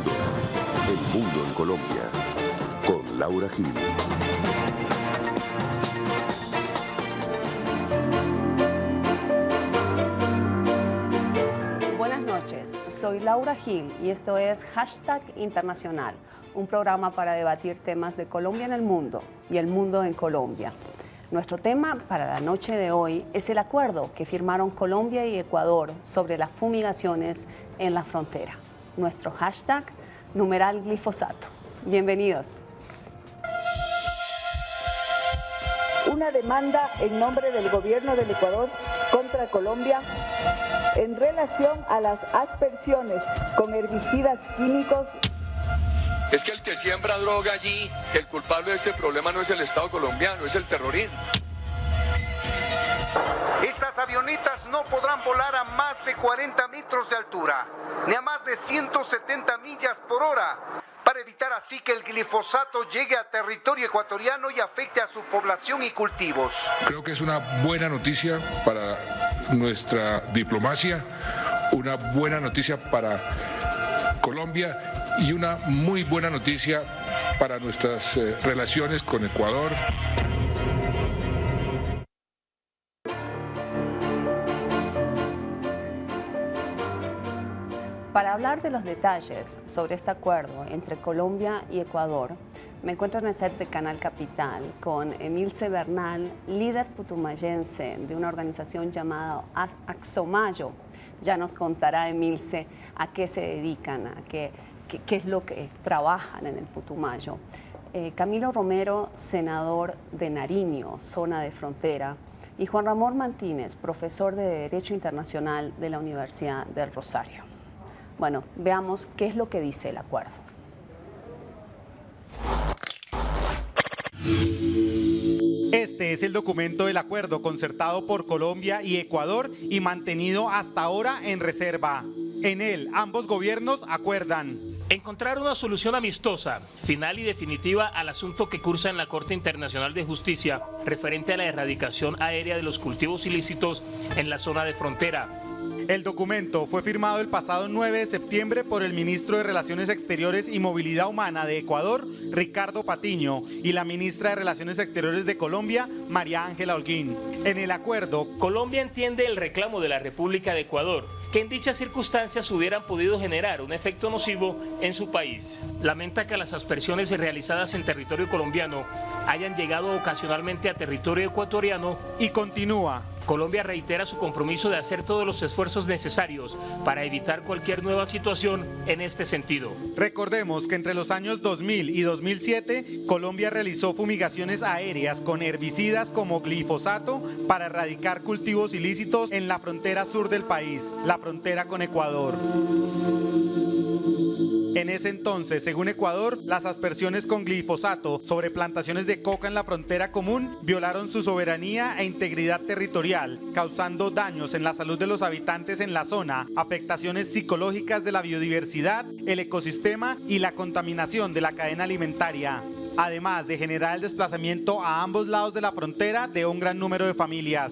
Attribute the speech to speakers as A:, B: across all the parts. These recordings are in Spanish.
A: mundo. El mundo en Colombia. Con Laura Gil.
B: Buenas noches, soy Laura Gil y esto es Hashtag Internacional, un programa para debatir temas de Colombia en el mundo y el mundo en Colombia. Nuestro tema para la noche de hoy es el acuerdo que firmaron Colombia y Ecuador sobre las fumigaciones en la frontera. Nuestro hashtag, numeral glifosato. Bienvenidos.
C: Una demanda en nombre del gobierno del Ecuador contra Colombia en relación a las aspersiones con herbicidas químicos.
D: Es que el que siembra droga allí, el culpable de este problema no es el Estado colombiano, es el terrorismo.
E: Estas avionetas no podrán volar a más de 40 metros de altura, ni a más de 170 millas por hora, para evitar así que el glifosato llegue a territorio ecuatoriano y afecte a su población y cultivos.
F: Creo que es una buena noticia para nuestra diplomacia, una buena noticia para Colombia y una muy buena noticia para nuestras relaciones con Ecuador.
B: Para hablar de los detalles sobre este acuerdo entre Colombia y Ecuador, me encuentro en el set de Canal Capital con Emilce Bernal, líder putumayense de una organización llamada Axomayo. Ya nos contará Emilce a qué se dedican, a qué es lo que trabajan en el Putumayo. Camilo Romero, senador de Nariño, zona de frontera, y Juan Ramón Martínez, profesor de Derecho Internacional de la Universidad del Rosario. Bueno, veamos qué es lo que dice el acuerdo.
G: Este es el documento del acuerdo concertado por Colombia y Ecuador y mantenido hasta ahora en reserva. En él, ambos gobiernos acuerdan
H: encontrar una solución amistosa, final y definitiva al asunto que cursa en la Corte Internacional de Justicia referente a la erradicación aérea de los cultivos ilícitos en la zona de frontera.
G: El documento fue firmado el pasado 9 de septiembre por el ministro de Relaciones Exteriores y Movilidad Humana de Ecuador, Ricardo Patiño, y la ministra de Relaciones Exteriores de Colombia, María Ángela Holguín. En el acuerdo,
H: Colombia entiende el reclamo de la República de Ecuador, que en dichas circunstancias hubieran podido generar un efecto nocivo en su país. Lamenta que las aspersiones realizadas en territorio colombiano hayan llegado ocasionalmente a territorio ecuatoriano
G: y continúa.
H: Colombia reitera su compromiso de hacer todos los esfuerzos necesarios para evitar cualquier nueva situación en este sentido.
G: Recordemos que entre los años 2000 y 2007, Colombia realizó fumigaciones aéreas con herbicidas como glifosato para erradicar cultivos ilícitos en la frontera sur del país, la frontera con Ecuador. En ese entonces, según Ecuador, las aspersiones con glifosato sobre plantaciones de coca en la frontera común violaron su soberanía e integridad territorial, causando daños en la salud de los habitantes en la zona, afectaciones psicológicas de la biodiversidad, el ecosistema y la contaminación de la cadena alimentaria, además de generar el desplazamiento a ambos lados de la frontera de un gran número de familias.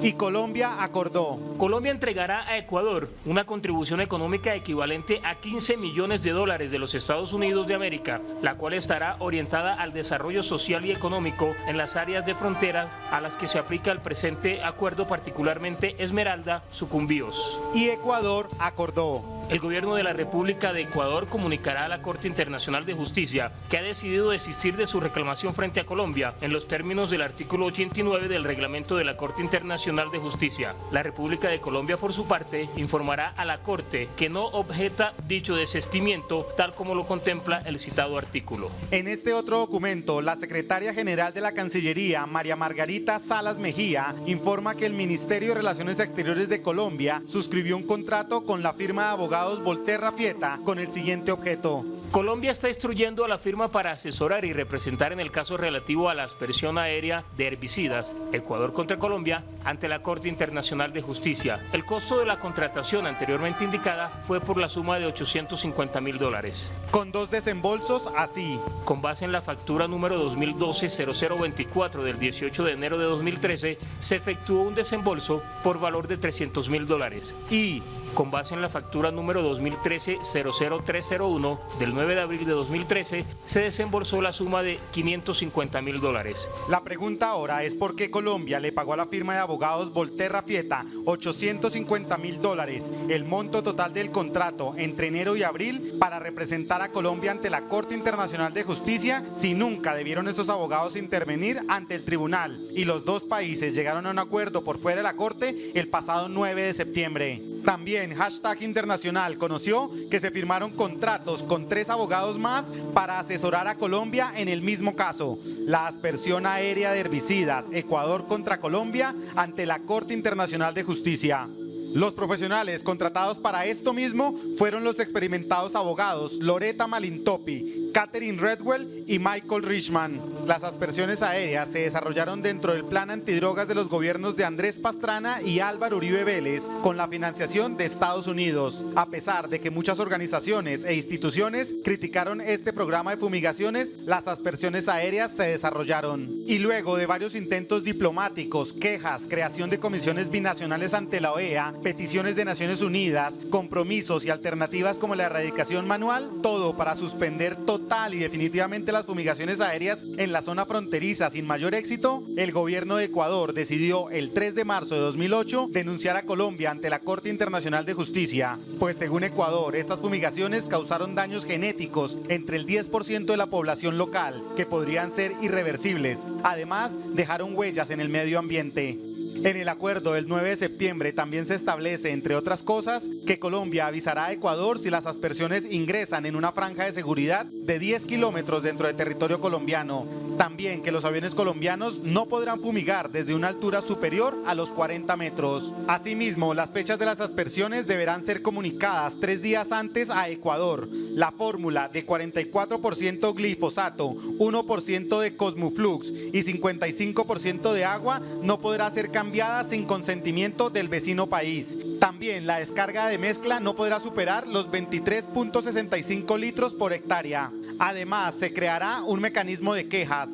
G: Y Colombia acordó.
H: Colombia entregará a Ecuador una contribución económica equivalente a 15 millones de dólares de los Estados Unidos de América, la cual estará orientada al desarrollo social y económico en las áreas de fronteras a las que se aplica el presente acuerdo, particularmente Esmeralda, Sucumbíos.
G: Y Ecuador acordó.
H: El gobierno de la República de Ecuador comunicará a la Corte Internacional de Justicia que ha decidido desistir de su reclamación frente a Colombia en los términos del artículo 89 del reglamento de la Corte Internacional de Justicia. La República de Colombia, por su parte, informará a la Corte que no objeta dicho desistimiento, tal como lo contempla el citado artículo.
G: En este otro documento, la secretaria general de la Cancillería, María Margarita Salas Mejía, informa que el Ministerio de Relaciones Exteriores de Colombia suscribió un contrato con la firma de abogados Volterra Fieta con el siguiente objeto.
H: Colombia está instruyendo a la firma para asesorar y representar en el caso relativo a la aspersión aérea de herbicidas, Ecuador contra Colombia, ante la Corte Internacional de Justicia. El costo de la contratación anteriormente indicada fue por la suma de $850.000.
G: Con dos desembolsos así.
H: Con base en la factura número 2012-0024 del 18 de enero de 2013, se efectuó un desembolso por valor de $300.000.
G: Y
H: con base en la factura número 2013-00301 del 9 de abril de 2013, se desembolsó la suma de $550.000.
G: La pregunta ahora es por qué Colombia le pagó a la firma de abogados Volterra Fietta $850.000, el monto total del contrato entre enero y abril, para representar a Colombia ante la Corte Internacional de Justicia, si nunca debieron esos abogados intervenir ante el tribunal y los dos países llegaron a un acuerdo por fuera de la Corte el pasado 9 de septiembre. También Hashtag Internacional conoció que se firmaron contratos con 3 abogados más para asesorar a Colombia en el mismo caso, la aspersión aérea de herbicidas Ecuador contra Colombia ante la Corte Internacional de Justicia. Los profesionales contratados para esto mismo fueron los experimentados abogados Loretta Malintopi, Catherine Redwell y Michael Richman. Las aspersiones aéreas se desarrollaron dentro del plan antidrogas de los gobiernos de Andrés Pastrana y Álvaro Uribe Vélez, con la financiación de Estados Unidos. A pesar de que muchas organizaciones e instituciones criticaron este programa de fumigaciones, las aspersiones aéreas se desarrollaron. Y luego de varios intentos diplomáticos, quejas, creación de comisiones binacionales ante la OEA, peticiones de Naciones Unidas, compromisos y alternativas como la erradicación manual, todo para suspender total y definitivamente las fumigaciones aéreas en la zona fronteriza sin mayor éxito, el gobierno de Ecuador decidió el 3 de marzo de 2008 denunciar a Colombia ante la Corte Internacional de Justicia, pues según Ecuador, estas fumigaciones causaron daños genéticos entre el 10% de la población local, que podrían ser irreversibles. Además, dejaron huellas en el medio ambiente. En el acuerdo del 9 de septiembre también se establece, entre otras cosas, que Colombia avisará a Ecuador si las aspersiones ingresan en una franja de seguridad de 10 kilómetros dentro de territorio colombiano. También que los aviones colombianos no podrán fumigar desde una altura superior a los 40 metros. Asimismo, las fechas de las aspersiones deberán ser comunicadas 3 días antes a Ecuador. La fórmula de 44% glifosato, 1% de Cosmoflux y 55% de agua no podrá ser cambiada sin consentimiento del vecino país. También la descarga de mezcla no podrá superar los 23.65 litros por hectárea. Además, se creará un mecanismo de quejas.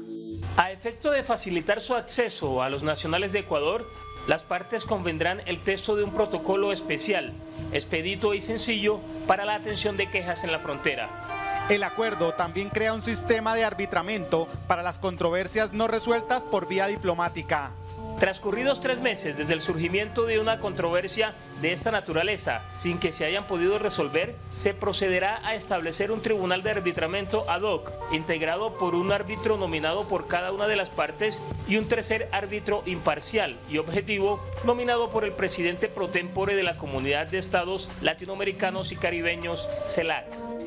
H: A efecto de facilitar su acceso a los nacionales de Ecuador, las partes convendrán el texto de un protocolo especial, expedito y sencillo para la atención de quejas en la frontera.
G: El acuerdo también crea un sistema de arbitramiento para las controversias no resueltas por vía diplomática.
H: Transcurridos 3 meses desde el surgimiento de una controversia de esta naturaleza, sin que se hayan podido resolver, se procederá a establecer un tribunal de arbitramiento ad hoc, integrado por un árbitro nominado por cada una de las partes y un tercer árbitro imparcial y objetivo, nominado por el presidente pro tempore de la Comunidad de Estados Latinoamericanos y Caribeños, CELAC.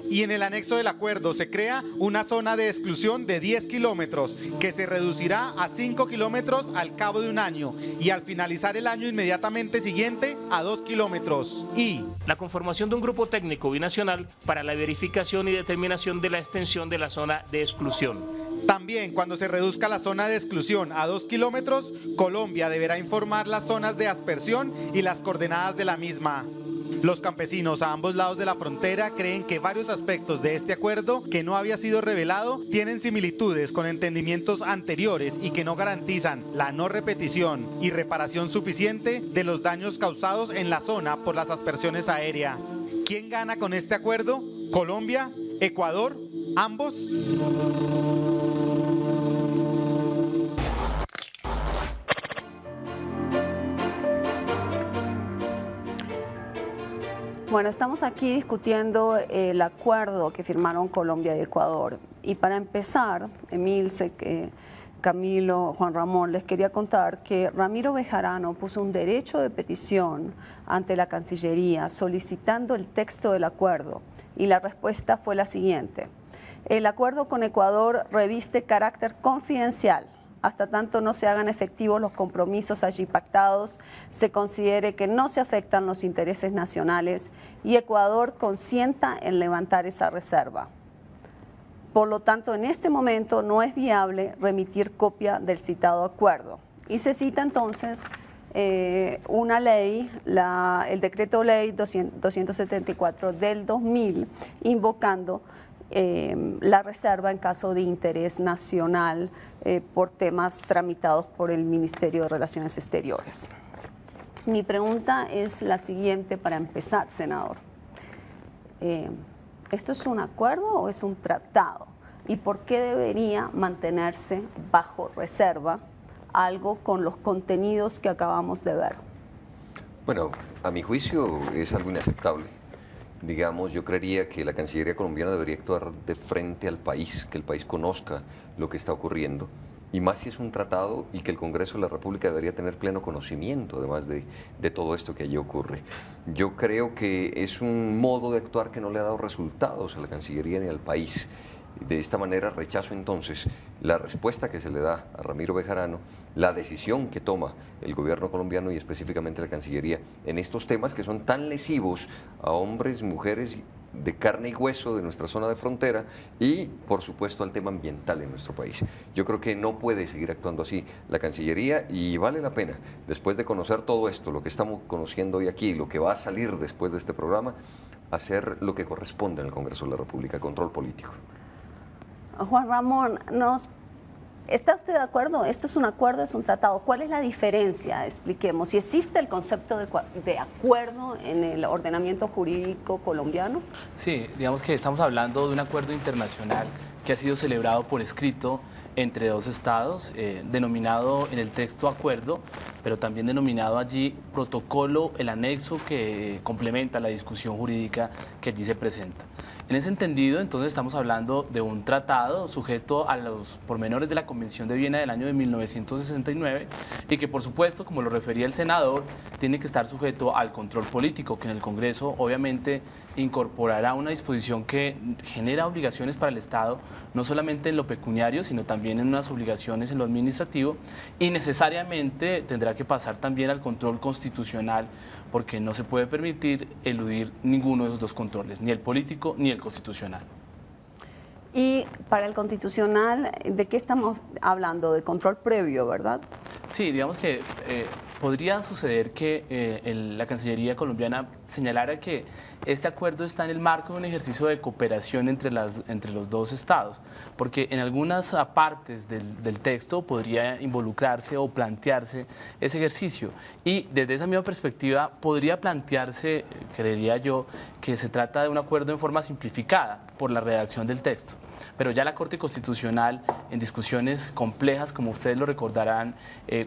G: Y en el anexo del acuerdo se crea una zona de exclusión de 10 kilómetros que se reducirá a 5 kilómetros al cabo de un año y al finalizar el año inmediatamente siguiente a 2 kilómetros. Y
H: la conformación de un grupo técnico binacional para la verificación y determinación de la extensión de la zona de exclusión.
G: También, cuando se reduzca la zona de exclusión a 2 kilómetros, Colombia deberá informar las zonas de aspersión y las coordenadas de la misma. Los campesinos a ambos lados de la frontera creen que varios aspectos de este acuerdo, que no había sido revelado, tienen similitudes con entendimientos anteriores y que no garantizan la no repetición y reparación suficiente de los daños causados en la zona por las aspersiones aéreas. ¿Quién gana con este acuerdo? ¿Colombia? ¿Ecuador? ¿Ambos?
B: Bueno, estamos aquí discutiendo el acuerdo que firmaron Colombia y Ecuador. Y para empezar, Emilce, Camilo, Juan Ramón, les quería contar que Ramiro Bejarano puso un derecho de petición ante la Cancillería solicitando el texto del acuerdo. Y la respuesta fue la siguiente: el acuerdo con Ecuador reviste carácter confidencial. Hasta tanto no se hagan efectivos los compromisos allí pactados, se considere que no se afectan los intereses nacionales y Ecuador consienta en levantar esa reserva. Por lo tanto, en este momento no es viable remitir copia del citado acuerdo. Y se cita entonces una ley, el decreto ley 274 del 2000, invocando la reserva en caso de interés nacional por temas tramitados por el Ministerio de Relaciones Exteriores. Mi pregunta es la siguiente para empezar, senador. ¿Esto es un acuerdo o es un tratado? ¿Y por qué debería mantenerse bajo reserva algo con los contenidos que acabamos de ver?
I: Bueno, a mi juicio es algo inaceptable. Digamos, yo creería que la Cancillería colombiana debería actuar de frente al país, que el país conozca lo que está ocurriendo, y más si es un tratado y que el Congreso de la República debería tener pleno conocimiento, además de todo esto que allí ocurre. Yo creo que es un modo de actuar que no le ha dado resultados a la Cancillería ni al país. De esta manera rechazo entonces la respuesta que se le da a Ramiro Bejarano, la decisión que toma el gobierno colombiano y específicamente la Cancillería en estos temas que son tan lesivos a hombres, mujeres de carne y hueso de nuestra zona de frontera y, por supuesto, al tema ambiental en nuestro país. Yo creo que no puede seguir actuando así la Cancillería y vale la pena, después de conocer todo esto, lo que estamos conociendo hoy aquí, lo que va a salir después de este programa, hacer lo que corresponde en el Congreso de la República, control político.
B: Juan Ramón, ¿está usted de acuerdo? ¿Esto es un acuerdo, es un tratado? ¿Cuál es la diferencia? Expliquemos. ¿Si existe el concepto de acuerdo en el ordenamiento jurídico colombiano?
J: Sí, digamos que estamos hablando de un acuerdo internacional que ha sido celebrado por escrito entre dos estados, denominado en el texto acuerdo, pero también denominado allí protocolo, el anexo que complementa la discusión jurídica que allí se presenta. En ese entendido, entonces, estamos hablando de un tratado sujeto a los pormenores de la Convención de Viena del año de 1969 y que, por supuesto, como lo refería el senador, tiene que estar sujeto al control político, que en el Congreso, obviamente, incorporará una disposición que genera obligaciones para el Estado, no solamente en lo pecuniario, sino también en unas obligaciones en lo administrativo, y necesariamente tendrá que pasar también al control constitucional, porque no se puede permitir eludir ninguno de esos dos controles, ni el político ni el constitucional.
B: Y para el constitucional, ¿de qué estamos hablando? De control previo, ¿verdad?
J: Sí, digamos que podría suceder que la Cancillería colombiana señalara que este acuerdo está en el marco de un ejercicio de cooperación entre los dos estados, porque en algunas partes del texto podría involucrarse o plantearse ese ejercicio. Y desde esa misma perspectiva podría plantearse, creería yo, que se trata de un acuerdo en forma simplificada por la redacción del texto. Pero ya la Corte Constitucional, en discusiones complejas, como ustedes lo recordarán,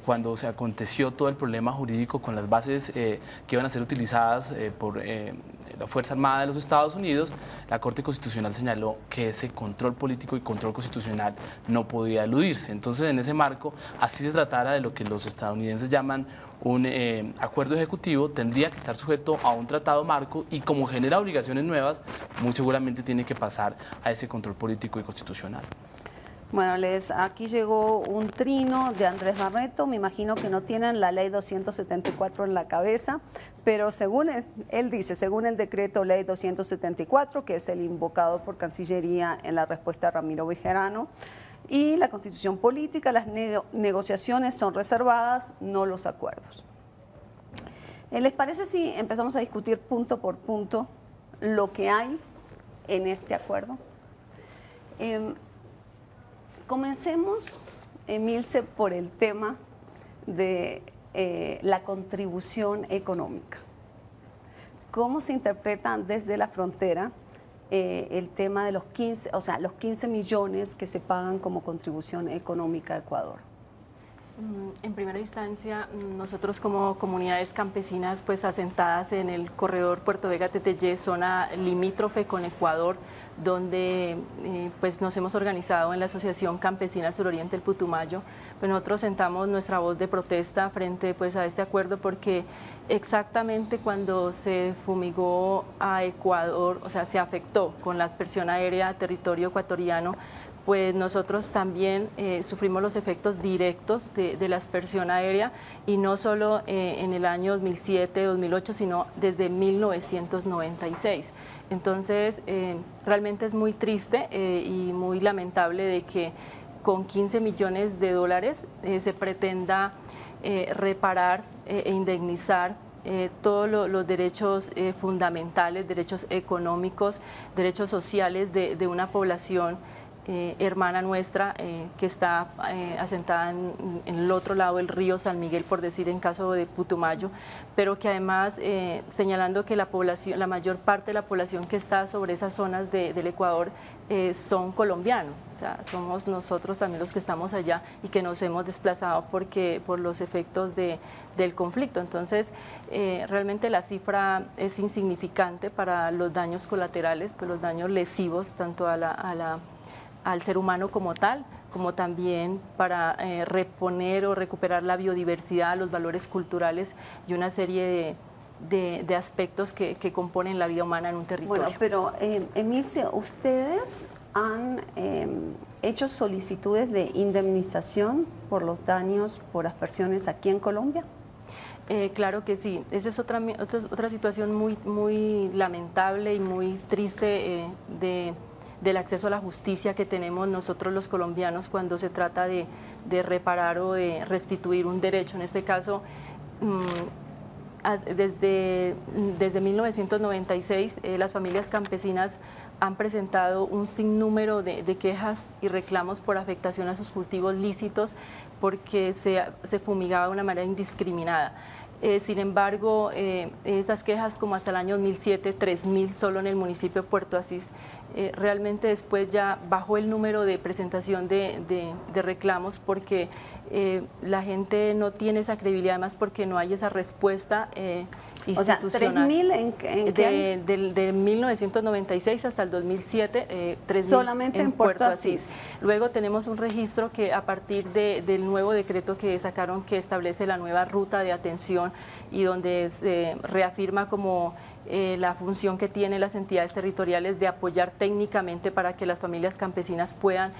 J: cuando se aconteció todo el problema jurídico con las bases que iban a ser utilizadas por la Fuerza Armada de los Estados Unidos, la Corte Constitucional señaló que ese control político y control constitucional no podía eludirse. Entonces, en ese marco, así se tratara de lo que los estadounidenses llaman un acuerdo ejecutivo, tendría que estar sujeto a un tratado marco y como genera obligaciones nuevas, muy seguramente tiene que pasar a ese control político y constitucional.
B: Bueno, aquí llegó un trino de Andrés Barreto, me imagino que no tienen la ley 274 en la cabeza, pero según él dice, según el decreto ley 274, que es el invocado por Cancillería en la respuesta a Ramiro Bejarano, y la Constitución política, las negociaciones son reservadas, no los acuerdos. ¿Les parece si empezamos a discutir punto por punto lo que hay en este acuerdo? Comencemos, Emilce, por el tema de la contribución económica. ¿Cómo se interpreta desde la frontera el tema de los 15 millones que se pagan como contribución económica a Ecuador?
K: En primera instancia, nosotros como comunidades campesinas pues asentadas en el corredor Puerto Vega-Teteyé, zona limítrofe con Ecuador, donde pues nos hemos organizado en la Asociación Campesina Suroriente del Putumayo, pues nosotros sentamos nuestra voz de protesta frente pues a este acuerdo porque exactamente cuando se fumigó a Ecuador, o sea, se afectó con la aspersión aérea a territorio ecuatoriano, pues nosotros también sufrimos los efectos directos de la aspersión aérea y no solo en el año 2007, 2008, sino desde 1996. Entonces, realmente es muy triste y muy lamentable de que con 15 millones de dólares se pretenda reparar e indemnizar todos los derechos fundamentales, derechos económicos, derechos sociales de una población hermana nuestra que está asentada en el otro lado del río San Miguel, por decir en caso de Putumayo, pero que además señalando que la población, la mayor parte de la población que está sobre esas zonas del Ecuador son colombianos, o sea, somos nosotros también los que estamos allá y que nos hemos desplazado por los efectos del conflicto. Entonces, realmente la cifra es insignificante para los daños colaterales, pues los daños lesivos tanto al ser humano como tal, como también para reponer o recuperar la biodiversidad, los valores culturales y una serie de aspectos que componen la vida humana en un territorio.
B: Bueno, pero Emilce, ¿ustedes han hecho solicitudes de indemnización por los daños por aspersiones aquí en Colombia?
K: Claro que sí, esa es otra situación muy lamentable y muy triste del acceso a la justicia que tenemos nosotros los colombianos cuando se trata de reparar o de restituir un derecho. En este caso, desde 1996 las familias campesinas han presentado un sinnúmero de quejas y reclamos por afectación a sus cultivos lícitos porque se fumigaba de una manera indiscriminada. Sin embargo, esas quejas como hasta el año 2007, 3.000 solo en el municipio de Puerto Asís, realmente después ya bajó el número de presentación de reclamos porque la gente no tiene esa credibilidad, además porque no hay esa respuesta institucional.
B: O sea, ¿3.000
K: de 1996 hasta el 2007, 3.000
B: solamente en Puerto Asís.
K: Luego tenemos un registro que a partir del nuevo decreto que sacaron que establece la nueva ruta de atención y donde se reafirma como la función que tienen las entidades territoriales de apoyar técnicamente para que las familias campesinas puedan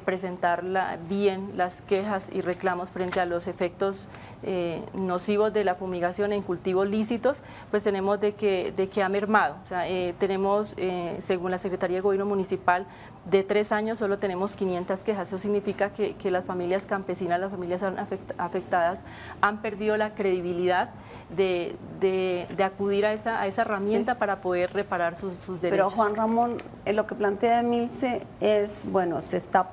K: presentar bien las quejas y reclamos frente a los efectos nocivos de la fumigación en cultivos lícitos, pues tenemos de que ha mermado. O sea, tenemos, según la Secretaría de Gobierno Municipal, de 3 años solo tenemos 500 quejas. Eso significa que las familias campesinas, las familias afectadas, han perdido la credibilidad de acudir a esa herramienta para poder reparar sus derechos.
B: Pero Juan Ramón, lo que plantea Emilce es, bueno, se está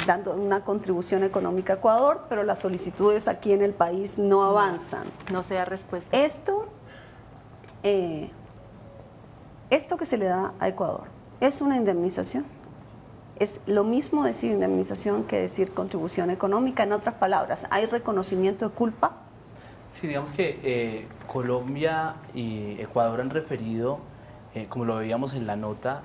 B: dando una contribución económica a Ecuador, pero las solicitudes aquí en el país no avanzan.
K: No se da respuesta.
B: Esto que se le da a Ecuador, ¿es una indemnización? Es lo mismo decir indemnización que decir contribución económica. En otras palabras, ¿hay reconocimiento de culpa?
J: Sí, digamos que Colombia y Ecuador han referido, como lo veíamos en la nota,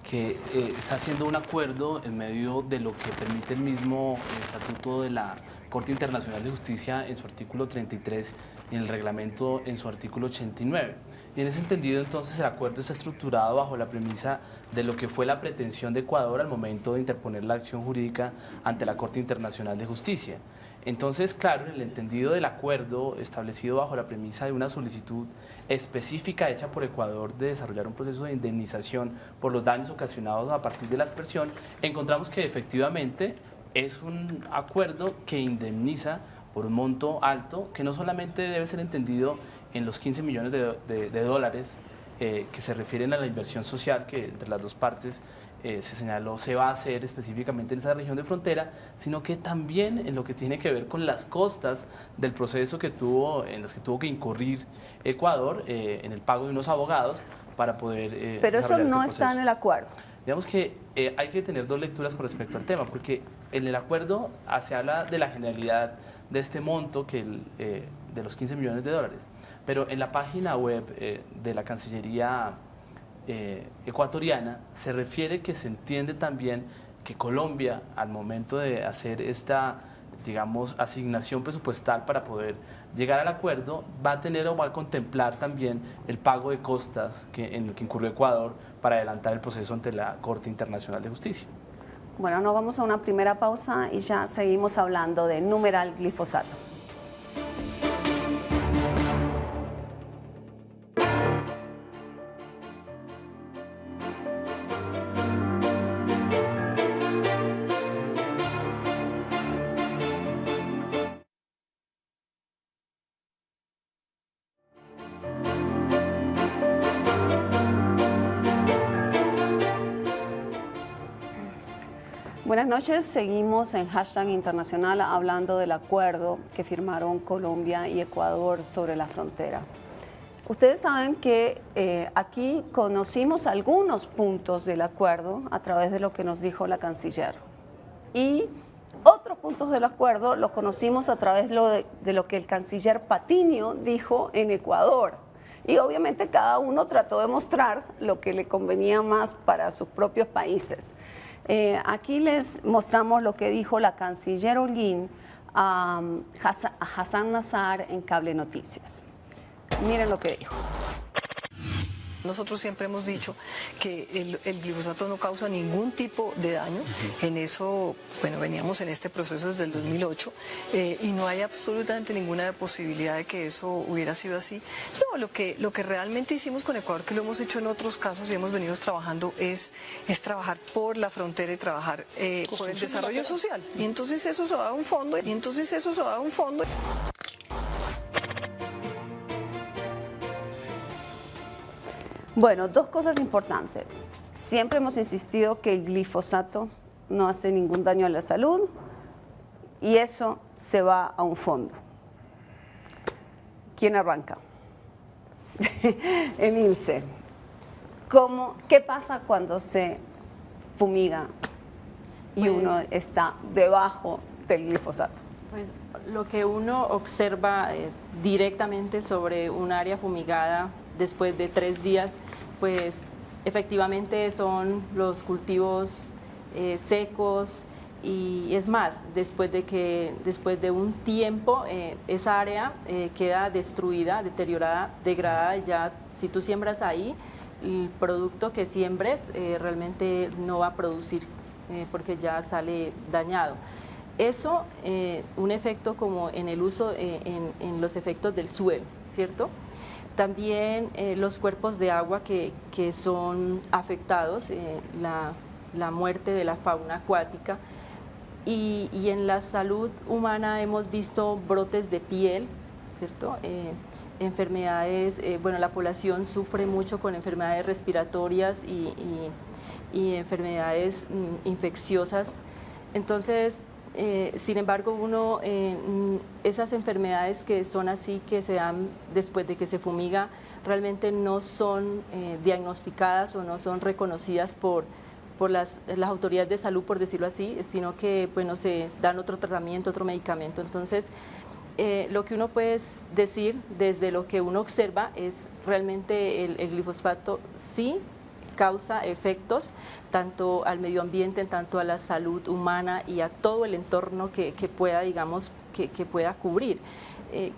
J: que está haciendo un acuerdo en medio de lo que permite el mismo estatuto de la Corte Internacional de Justicia en su artículo 33 y en el reglamento en su artículo 89. Y en ese entendido, entonces, el acuerdo está estructurado bajo la premisa de lo que fue la pretensión de Ecuador al momento de interponer la acción jurídica ante la Corte Internacional de Justicia. Entonces, claro, en el entendido del acuerdo establecido bajo la premisa de una solicitud específica hecha por Ecuador de desarrollar un proceso de indemnización por los daños ocasionados a partir de la aspersión, encontramos que efectivamente es un acuerdo que indemniza por un monto alto que no solamente debe ser entendido en los 15 millones de dólares que se refieren a la inversión social que entre las dos partes se señaló se va a hacer específicamente en esa región de frontera, sino que también en lo que tiene que ver con las costas del proceso en las que tuvo que incurrir Ecuador en el pago de unos abogados para poder
B: pero eso no está en el acuerdo.
J: Digamos que hay que tener dos lecturas con respecto al tema, porque en el acuerdo se habla de la generalidad de este monto, de los 15 millones de dólares, pero en la página web de la Cancillería ecuatoriana se refiere que se entiende también que Colombia, al momento de hacer esta, digamos, asignación presupuestal para poder llegar al acuerdo, va a tener o va a contemplar también el pago de costas en el que incurrió Ecuador para adelantar el proceso ante la Corte Internacional de Justicia.
B: Bueno, nos vamos a una primera pausa y ya seguimos hablando de numeral glifosato. Buenas noches, seguimos en Hashtag Internacional hablando del acuerdo que firmaron Colombia y Ecuador sobre la frontera. Ustedes saben que aquí conocimos algunos puntos del acuerdo a través de lo que nos dijo la canciller. Y otros puntos del acuerdo los conocimos a través de lo que el canciller Patiño dijo en Ecuador. Y obviamente cada uno trató de mostrar lo que le convenía más para sus propios países. Aquí les mostramos lo que dijo la canciller Holguín a Hassan Nasr en Cable Noticias. Miren lo que dijo.
L: Nosotros siempre hemos dicho que el glifosato no causa ningún tipo de daño. En eso, bueno, veníamos en este proceso desde el 2008 y no hay absolutamente ninguna posibilidad de que eso hubiera sido así. No, lo que realmente hicimos con Ecuador, que lo hemos hecho en otros casos y hemos venido trabajando, es trabajar por la frontera y trabajar por el desarrollo social. Y entonces eso se va a un fondo,
B: Bueno, dos cosas importantes. Siempre hemos insistido que el glifosato no hace ningún daño a la salud y eso se va a un fondo. ¿Quién arranca? Emilce, ¿qué pasa cuando se fumiga y uno está debajo del glifosato?
K: Pues lo que uno observa directamente sobre un área fumigada después de 3 días, pues efectivamente son los cultivos secos y es más, después de un tiempo esa área queda destruida, deteriorada, degradada. Ya si tú siembras ahí, el producto que siembres realmente no va a producir porque ya sale dañado. Eso, un efecto como en el uso, en los efectos del suelo, ¿cierto? También los cuerpos de agua que son afectados, la muerte de la fauna acuática y en la salud humana hemos visto brotes de piel, ¿cierto? Enfermedades, bueno, la población sufre mucho con enfermedades respiratorias y enfermedades infecciosas. Entonces, sin embargo, esas enfermedades que son así, que se dan después de que se fumiga, realmente no son diagnosticadas o no son reconocidas por las autoridades de salud, por decirlo así, sino que bueno, se dan otro tratamiento, otro medicamento. Entonces, lo que uno puede decir desde lo que uno observa es realmente el glifosato sí causa efectos tanto al medio ambiente, tanto a la salud humana y a todo el entorno que pueda, digamos, que pueda cubrir.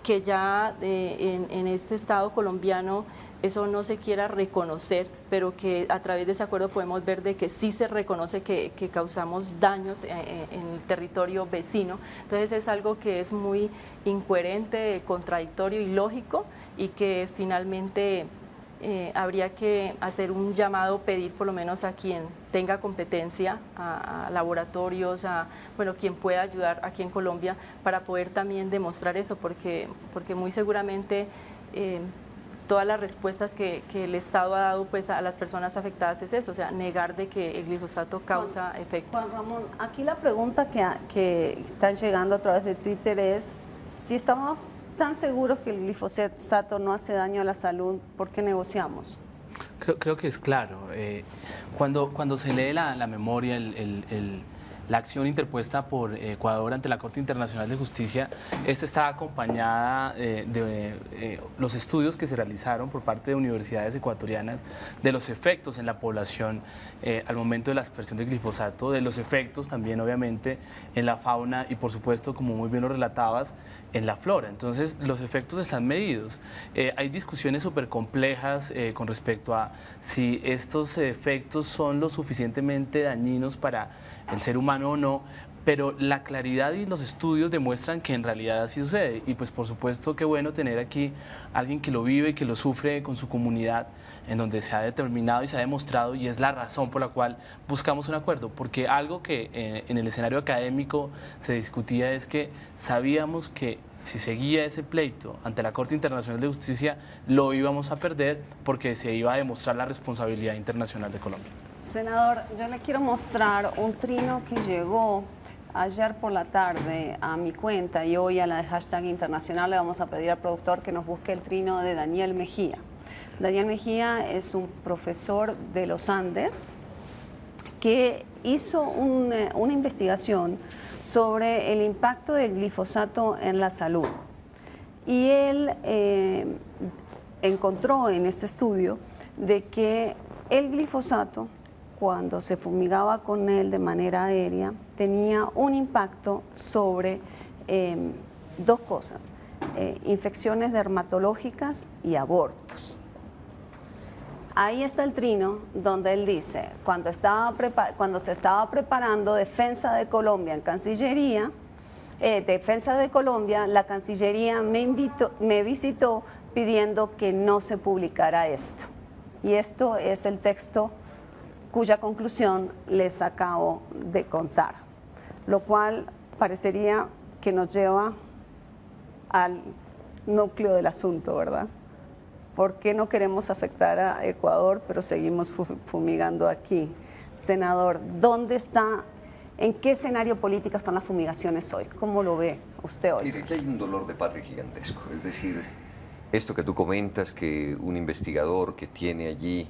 K: Que ya en este Estado colombiano eso no se quiera reconocer, pero que a través de ese acuerdo podemos ver de que sí se reconoce que causamos daños en el territorio vecino. Entonces es algo que es muy incoherente, contradictorio y lógico y que finalmente habría que hacer un llamado, pedir por lo menos a quien tenga competencia, a laboratorios, bueno, quien pueda ayudar aquí en Colombia para poder también demostrar eso, porque muy seguramente todas las respuestas que el Estado ha dado pues, a las personas afectadas es eso, o sea, negar de que el glifosato causa efecto.
B: Juan Ramón, aquí la pregunta que están llegando a través de Twitter es si estamos tan seguros que el glifosato no hace daño a la salud, ¿por qué negociamos?
J: Creo que es claro. Cuando se lee la memoria, la acción interpuesta por Ecuador ante la Corte Internacional de Justicia, esta está acompañada de los estudios que se realizaron por parte de universidades ecuatorianas de los efectos en la población al momento de la aspersión de glifosato, de los efectos también obviamente en la fauna y por supuesto, como muy bien lo relatabas, en la flora. Entonces los efectos están medidos. Hay discusiones súper complejas con respecto a si estos efectos son lo suficientemente dañinos para el ser humano o no, pero la claridad y los estudios demuestran que en realidad así sucede y pues por supuesto qué bueno tener aquí a alguien que lo vive y que lo sufre con su comunidad, en donde se ha determinado y se ha demostrado y es la razón por la cual buscamos un acuerdo, porque algo que en el escenario académico se discutía es que sabíamos que si seguía ese pleito ante la Corte Internacional de Justicia lo íbamos a perder porque se iba a demostrar la responsabilidad internacional de Colombia.
B: Senador, yo le quiero mostrar un trino que llegó ayer por la tarde a mi cuenta y hoy a la de Hashtag Internacional le vamos a pedir al productor que nos busque el trino de Daniel Mejía. Daniel Mejía es un profesor de los Andes que hizo una investigación sobre el impacto del glifosato en la salud. Y él encontró en este estudio de que el glifosato, cuando se fumigaba con él de manera aérea, tenía un impacto sobre dos cosas, infecciones dermatológicas y abortos. Ahí está el trino donde él dice, cuando se estaba preparando Defensa de Colombia en Cancillería, Defensa de Colombia, la Cancillería me visitó pidiendo que no se publicara esto. Y esto es el texto cuya conclusión les acabo de contar, lo cual parecería que nos lleva al núcleo del asunto, ¿verdad? ¿Por qué no queremos afectar a Ecuador, pero seguimos fumigando aquí? Senador, ¿dónde está, en qué escenario político están las fumigaciones hoy? ¿Cómo lo ve usted hoy?
I: Mire, que hay un dolor de patria gigantesco. Es decir, esto que tú comentas, que un investigador que tiene allí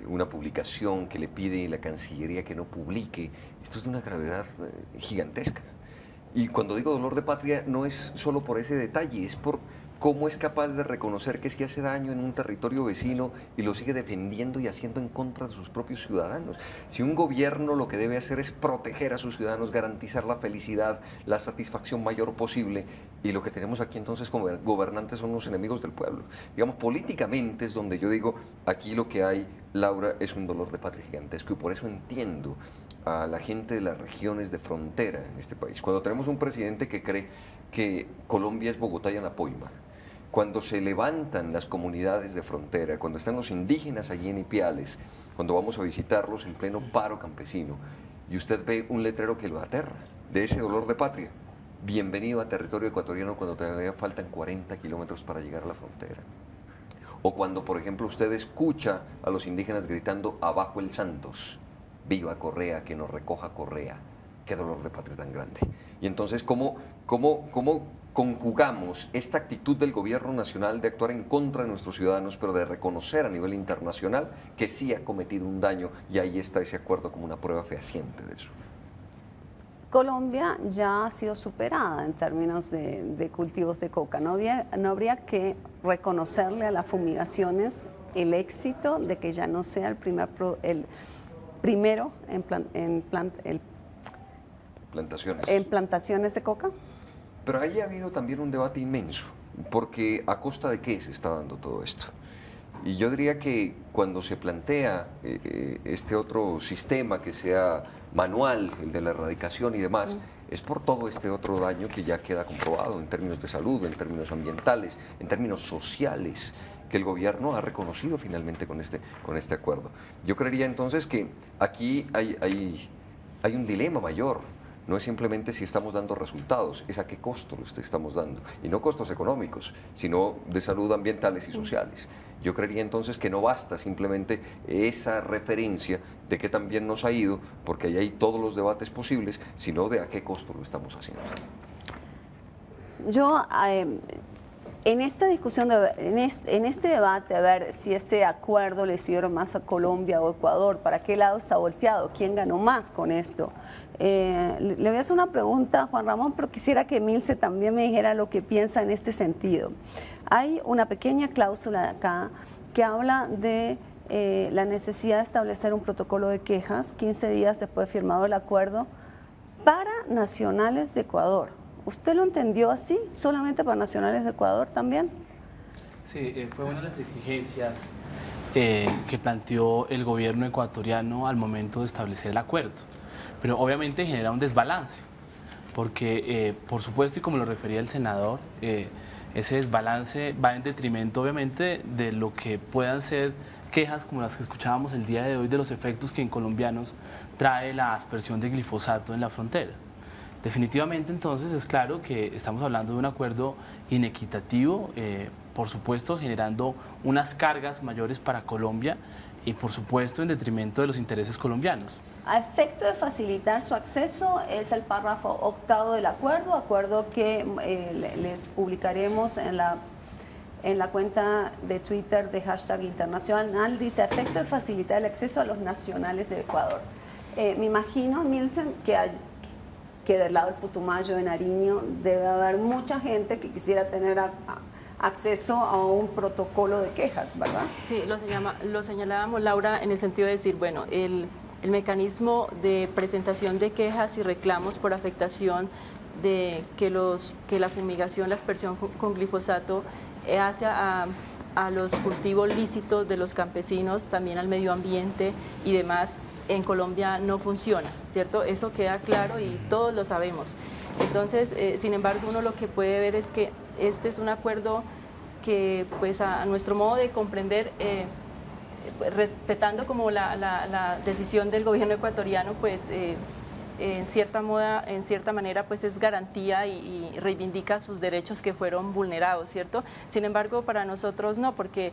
I: una publicación que le pide la Cancillería que no publique, esto es de una gravedad gigantesca. Y cuando digo dolor de patria, no es solo por ese detalle, es por cómo es capaz de reconocer que es que hace daño en un territorio vecino y lo sigue defendiendo y haciendo en contra de sus propios ciudadanos. Si un gobierno lo que debe hacer es proteger a sus ciudadanos, garantizar la felicidad, la satisfacción mayor posible, y lo que tenemos aquí entonces como gobernantes son los enemigos del pueblo. Digamos, políticamente es donde yo digo, aquí lo que hay, Laura, es un dolor de patria gigantesco, y por eso entiendo a la gente de las regiones de frontera en este país. Cuando tenemos un presidente que cree que Colombia es Bogotá y Anapoima, cuando se levantan las comunidades de frontera, cuando están los indígenas allí en Ipiales, cuando vamos a visitarlos en pleno paro campesino, y usted ve un letrero que lo aterra, de ese dolor de patria, bienvenido a territorio ecuatoriano cuando todavía faltan 40 kilómetros para llegar a la frontera. O cuando, por ejemplo, usted escucha a los indígenas gritando abajo el Santos, viva Correa, que nos recoja Correa. Qué dolor de patria tan grande. Y entonces, ¿cómo conjugamos esta actitud del gobierno nacional de actuar en contra de nuestros ciudadanos, pero de reconocer a nivel internacional que sí ha cometido un daño? Y ahí está ese acuerdo como una prueba fehaciente de eso.
B: Colombia ya ha sido superada en términos de cultivos de coca. ¿No habría que reconocerle a las fumigaciones el éxito de que ya no sea el primero en plantaciones de coca?
I: Pero ahí ha habido también un debate inmenso, porque ¿a costa de qué se está dando todo esto? Y yo diría que cuando se plantea este otro sistema que sea manual, el de la erradicación y demás, es por todo este otro daño que ya queda comprobado en términos de salud, en términos ambientales, en términos sociales, que el gobierno ha reconocido finalmente con este acuerdo. Yo creería entonces que aquí hay un dilema mayor. No es simplemente si estamos dando resultados, es a qué costo los estamos dando. Y no costos económicos, sino de salud, ambientales y sociales. Yo creería entonces que no basta simplemente esa referencia de que también nos ha ido, porque ahí hay todos los debates posibles, sino de a qué costo lo estamos haciendo.
B: Yo, en esta discusión, en este debate, a ver si este acuerdo le sirve más a Colombia o Ecuador, ¿para qué lado está volteado? ¿Quién ganó más con esto? Le voy a hacer una pregunta a Juan Ramón, pero quisiera que Milce también me dijera lo que piensa en este sentido. Hay una pequeña cláusula de acá que habla de la necesidad de establecer un protocolo de quejas 15 días después de firmado el acuerdo para nacionales de Ecuador. ¿Usted lo entendió así? ¿Solamente para nacionales de Ecuador también?
J: Sí, fue una de las exigencias que planteó el gobierno ecuatoriano al momento de establecer el acuerdo. Pero obviamente genera un desbalance, porque por supuesto, y como lo refería el senador, ese desbalance va en detrimento obviamente de lo que puedan ser quejas como las que escuchábamos el día de hoy de los efectos que en colombianos trae la aspersión de glifosato en la frontera. Definitivamente entonces es claro que estamos hablando de un acuerdo inequitativo, por supuesto generando unas cargas mayores para Colombia y por supuesto en detrimento de los intereses colombianos.
B: A efecto de facilitar su acceso, es el párrafo 8º del acuerdo que les publicaremos en la cuenta de Twitter de #internacional. Dice, a efecto de facilitar el acceso a los nacionales de Ecuador. Me imagino, Nielsen, que del lado del Putumayo, de Nariño, debe haber mucha gente que quisiera tener acceso a un protocolo de quejas, ¿verdad?
K: Sí, lo señalábamos, Laura, en el sentido de decir, bueno, el mecanismo de presentación de quejas y reclamos por afectación de que la fumigación, la aspersión con glifosato hace a los cultivos lícitos de los campesinos, también al medio ambiente y demás, en Colombia no funciona, ¿cierto? Eso queda claro y todos lo sabemos. Entonces, sin embargo, uno lo que puede ver es que este es un acuerdo que, pues, a nuestro modo de comprender, respetando como la decisión del gobierno ecuatoriano, pues en cierta manera pues es garantía y reivindica sus derechos que fueron vulnerados, ¿cierto? Sin embargo, para nosotros no, porque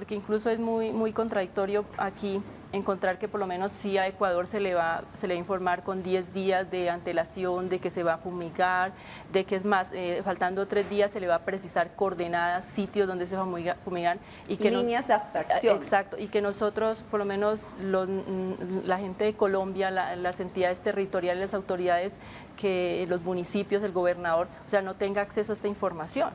K: incluso es muy contradictorio aquí encontrar que por lo menos sí a Ecuador se le va a informar con 10 días de antelación de que se va a fumigar, de que es más, faltando 3 días se le va a precisar coordenadas, sitios donde se va a fumigar. Y que
B: líneas de actuación.
K: Exacto, y que nosotros, por lo menos la gente de Colombia, las entidades territoriales, las autoridades, que los municipios, el gobernador, o sea, no tenga acceso a esta información.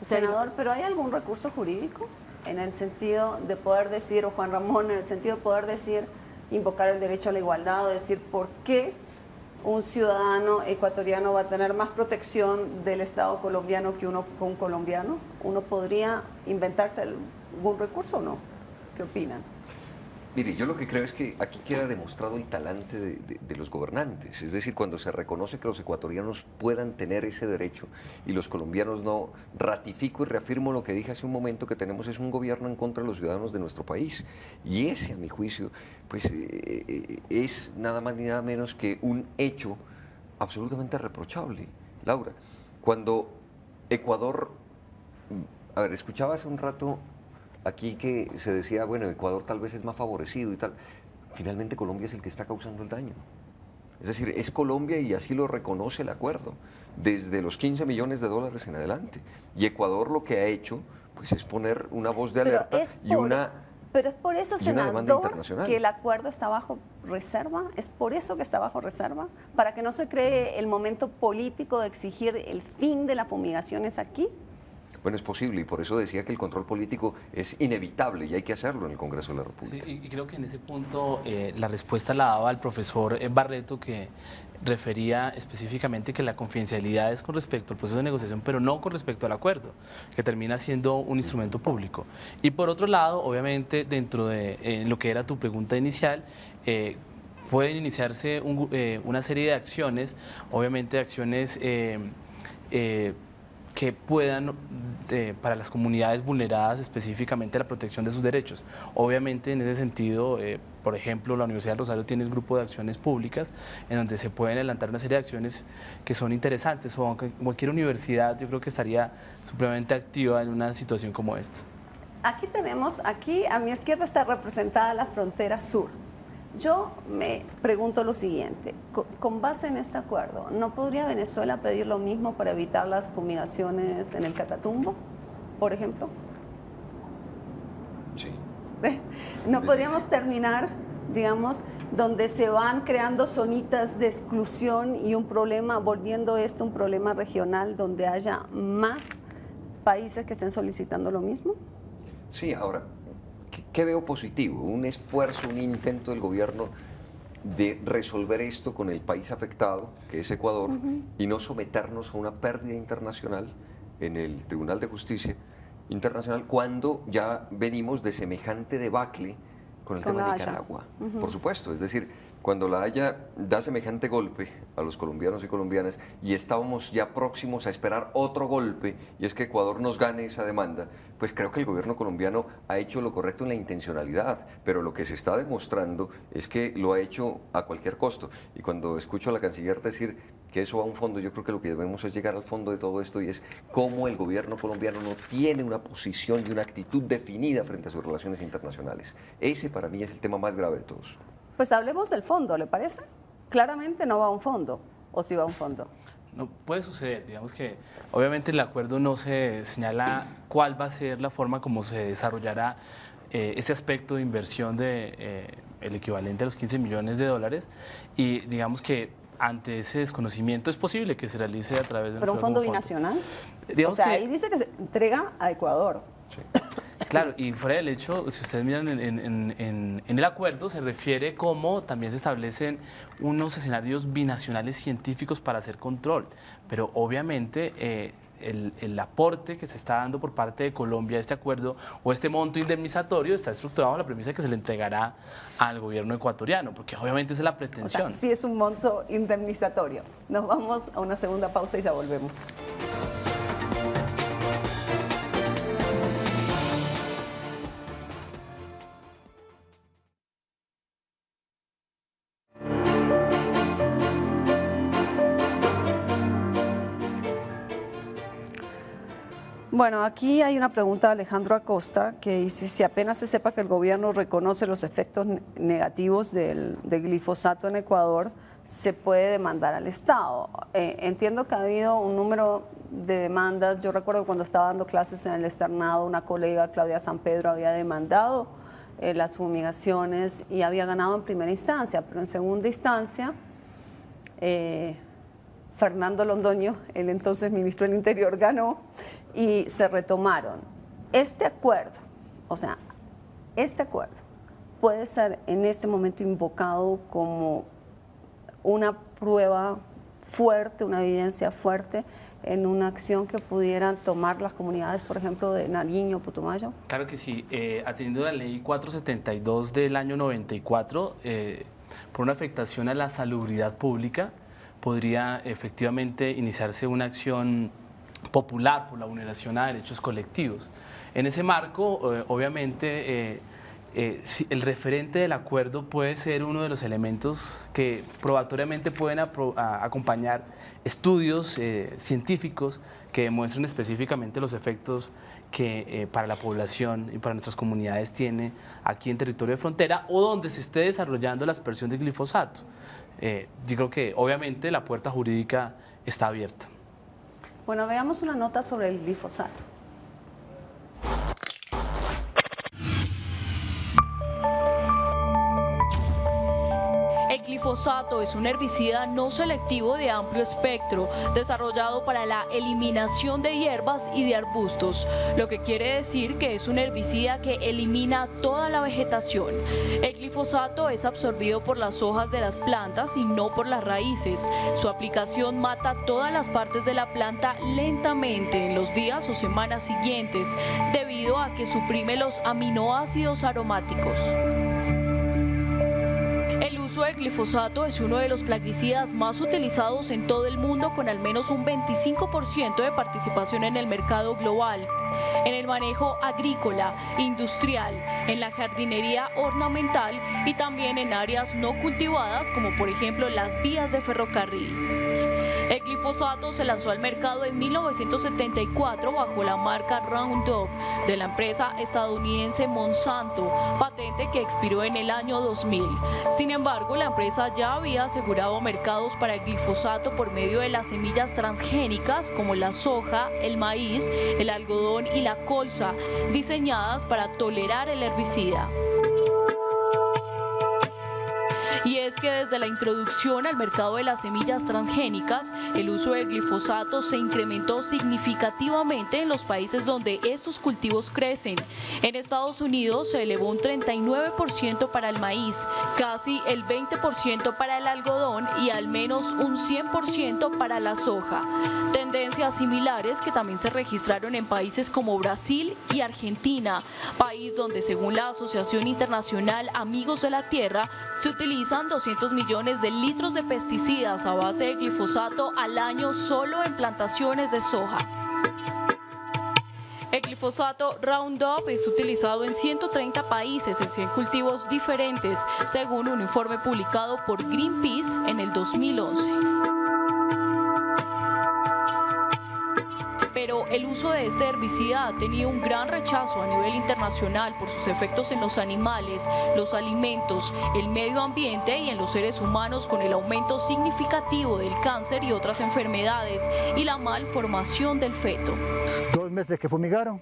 K: O sea,
B: senador, ¿pero hay algún recurso jurídico en el sentido de poder decir, o Juan Ramón, en el sentido de poder decir, invocar el derecho a la igualdad, o decir por qué un ciudadano ecuatoriano va a tener más protección del Estado colombiano que un colombiano? ¿Uno podría inventarse algún recurso o no? ¿Qué opinan?
I: Mire, yo lo que creo es que aquí queda demostrado el talante de los gobernantes, es decir, cuando se reconoce que los ecuatorianos puedan tener ese derecho y los colombianos no, ratifico y reafirmo lo que dije hace un momento, que tenemos es un gobierno en contra de los ciudadanos de nuestro país, y ese, a mi juicio, pues es nada más ni nada menos que un hecho absolutamente reprochable. Laura, cuando Ecuador, a ver, escuchaba hace un rato aquí que se decía, bueno, Ecuador tal vez es más favorecido y tal. Finalmente Colombia es el que está causando el daño. Es decir, es Colombia y así lo reconoce el acuerdo, desde los 15 millones de dólares en adelante. Y Ecuador lo que ha hecho, pues, es poner una voz de alerta y una...
B: Pero es por eso, senador,
I: internacional,
B: que el acuerdo está bajo reserva, es por eso que está bajo reserva, para que no se cree el momento político de exigir el fin de las fumigaciones aquí.
I: Bueno, es posible, y por eso decía que el control político es inevitable y hay que hacerlo en el Congreso de la República.
J: Sí, y creo que en ese punto la respuesta la daba el profesor Barreto, que refería específicamente que la confidencialidad es con respecto al proceso de negociación, pero no con respecto al acuerdo, que termina siendo un instrumento público. Y por otro lado, obviamente, dentro de lo que era tu pregunta inicial, pueden iniciarse una serie de acciones, obviamente acciones que puedan, para las comunidades vulneradas, específicamente la protección de sus derechos. Obviamente, en ese sentido, por ejemplo, la Universidad de Rosario tiene el grupo de acciones públicas, en donde se pueden adelantar una serie de acciones que son interesantes, o cualquier universidad yo creo que estaría supremamente activa en una situación como esta.
B: Aquí tenemos, aquí a mi izquierda está representada la frontera sur. Yo me pregunto lo siguiente, con base en este acuerdo, ¿no podría Venezuela pedir lo mismo para evitar las fumigaciones en el Catatumbo, por ejemplo?
I: Sí.
B: ¿No podríamos terminar, digamos, donde se van creando zonitas de exclusión y un problema, volviendo esto un problema regional donde haya más países que estén solicitando lo mismo?
I: Sí, ahora, ¿qué veo positivo? Un esfuerzo, un intento del gobierno de resolver esto con el país afectado, que es Ecuador, y no someternos a una pérdida internacional en el Tribunal de Justicia Internacional cuando ya venimos de semejante debacle con el tema de Nicaragua. Por supuesto, es decir, cuando la Haya da semejante golpe a los colombianos y colombianas y estábamos ya próximos a esperar otro golpe, y es que Ecuador nos gane esa demanda, pues creo que el gobierno colombiano ha hecho lo correcto en la intencionalidad, pero lo que se está demostrando es que lo ha hecho a cualquier costo. Y cuando escucho a la canciller decir que eso va a un fondo. Yo creo que lo que debemos es llegar al fondo de todo esto y es cómo el gobierno colombiano no tiene una posición y una actitud definida frente a sus relaciones internacionales. Ese para mí es el tema más grave de todos.
B: Pues hablemos del fondo, ¿le parece? Claramente no va a un fondo, ¿o sí va a un fondo?
J: No puede suceder, digamos que obviamente el acuerdo no se señala cuál va a ser la forma como se desarrollará ese aspecto de inversión de el equivalente a los 15 millones de dólares y digamos que ante ese desconocimiento es posible que se realice a través de
B: ¿Pero un fondo binacional?
J: Digamos
B: o sea,
J: que,
B: ahí dice que se entrega a Ecuador.
J: Sí. Claro, y fuera del hecho, si ustedes miran en el acuerdo, se refiere cómo también se establecen unos escenarios binacionales científicos para hacer control, pero obviamente el aporte que se está dando por parte de Colombia a este acuerdo o este monto indemnizatorio está estructurado en la premisa de que se le entregará al gobierno ecuatoriano, porque obviamente esa es la pretensión.
B: O sea, sí es un monto indemnizatorio. Nos vamos a una segunda pausa y ya volvemos. Bueno, aquí hay una pregunta de Alejandro Acosta que dice si apenas se sepa que el gobierno reconoce los efectos negativos del glifosato en Ecuador, se puede demandar al Estado. Entiendo que ha habido un número de demandas. Yo recuerdo cuando estaba dando clases en el externado, una colega, Claudia San Pedro, había demandado las fumigaciones y había ganado en primera instancia, pero en segunda instancia Fernando Londoño, el entonces ministro del Interior, ganó y se retomaron. Este acuerdo, o sea, este acuerdo puede ser en este momento invocado como una prueba fuerte, una evidencia fuerte en una acción que pudieran tomar las comunidades, por ejemplo, de Nariño, Putumayo. Claro que sí, atendiendo a la ley 472 del año 94, por una afectación a la salubridad pública, podría efectivamente iniciarse una acción popular por la vulneración a derechos colectivos. En ese marco, obviamente, el referente del acuerdo puede ser uno de los elementos que probatoriamente pueden acompañar estudios científicos que demuestren específicamente los efectos que para la población y para nuestras comunidades tiene aquí en territorio de frontera o donde se esté desarrollando la aspersión de glifosato. Yo creo que obviamente la puerta jurídica está abierta. Bueno, veamos una nota sobre el glifosato.
M: El glifosato es un herbicida no selectivo de amplio espectro, desarrollado para la eliminación de hierbas y de arbustos, lo que quiere decir que es un herbicida que elimina toda la vegetación. El glifosato es absorbido por las hojas de las plantas y no por las raíces. Su aplicación mata todas las partes de la planta lentamente en los días o semanas siguientes, debido a que suprime los aminoácidos aromáticos. El uso del glifosato es uno de los plaguicidas más utilizados en todo el mundo, con al menos un 25% de participación en el mercado global, en el manejo agrícola, industrial, en la jardinería ornamental y también en áreas no cultivadas como por ejemplo las vías de ferrocarril. El glifosato se lanzó al mercado en 1974 bajo la marca Roundup de la empresa estadounidense Monsanto, patente que expiró en el año 2000. Sin embargo, la empresa ya había asegurado mercados para el glifosato por medio de las semillas transgénicas como la soja, el maíz, el algodón y la colza, diseñadas para tolerar el herbicida. Y es que desde la introducción al mercado de las semillas transgénicas, el uso del glifosato se incrementó significativamente en los países donde estos cultivos crecen. En Estados Unidos se elevó un 39% para el maíz, casi el 20% para el algodón y al menos un 100% para la soja. Tendencias similares que también se registraron en países como Brasil y Argentina, país donde según la Asociación Internacional Amigos de la Tierra se utilizan 200 millones de litros de pesticidas a base de glifosato al año solo en plantaciones de soja. El glifosato Roundup es utilizado en 130 países en 100 cultivos diferentes, según un informe publicado por Greenpeace en el 2011. el uso de este herbicida ha tenido un gran rechazo a nivel internacional por sus efectos en los animales, los alimentos, el medio ambiente y en los seres humanos, con el aumento significativo del cáncer y otras enfermedades y la malformación del feto.
N: 2 meses que fumigaron,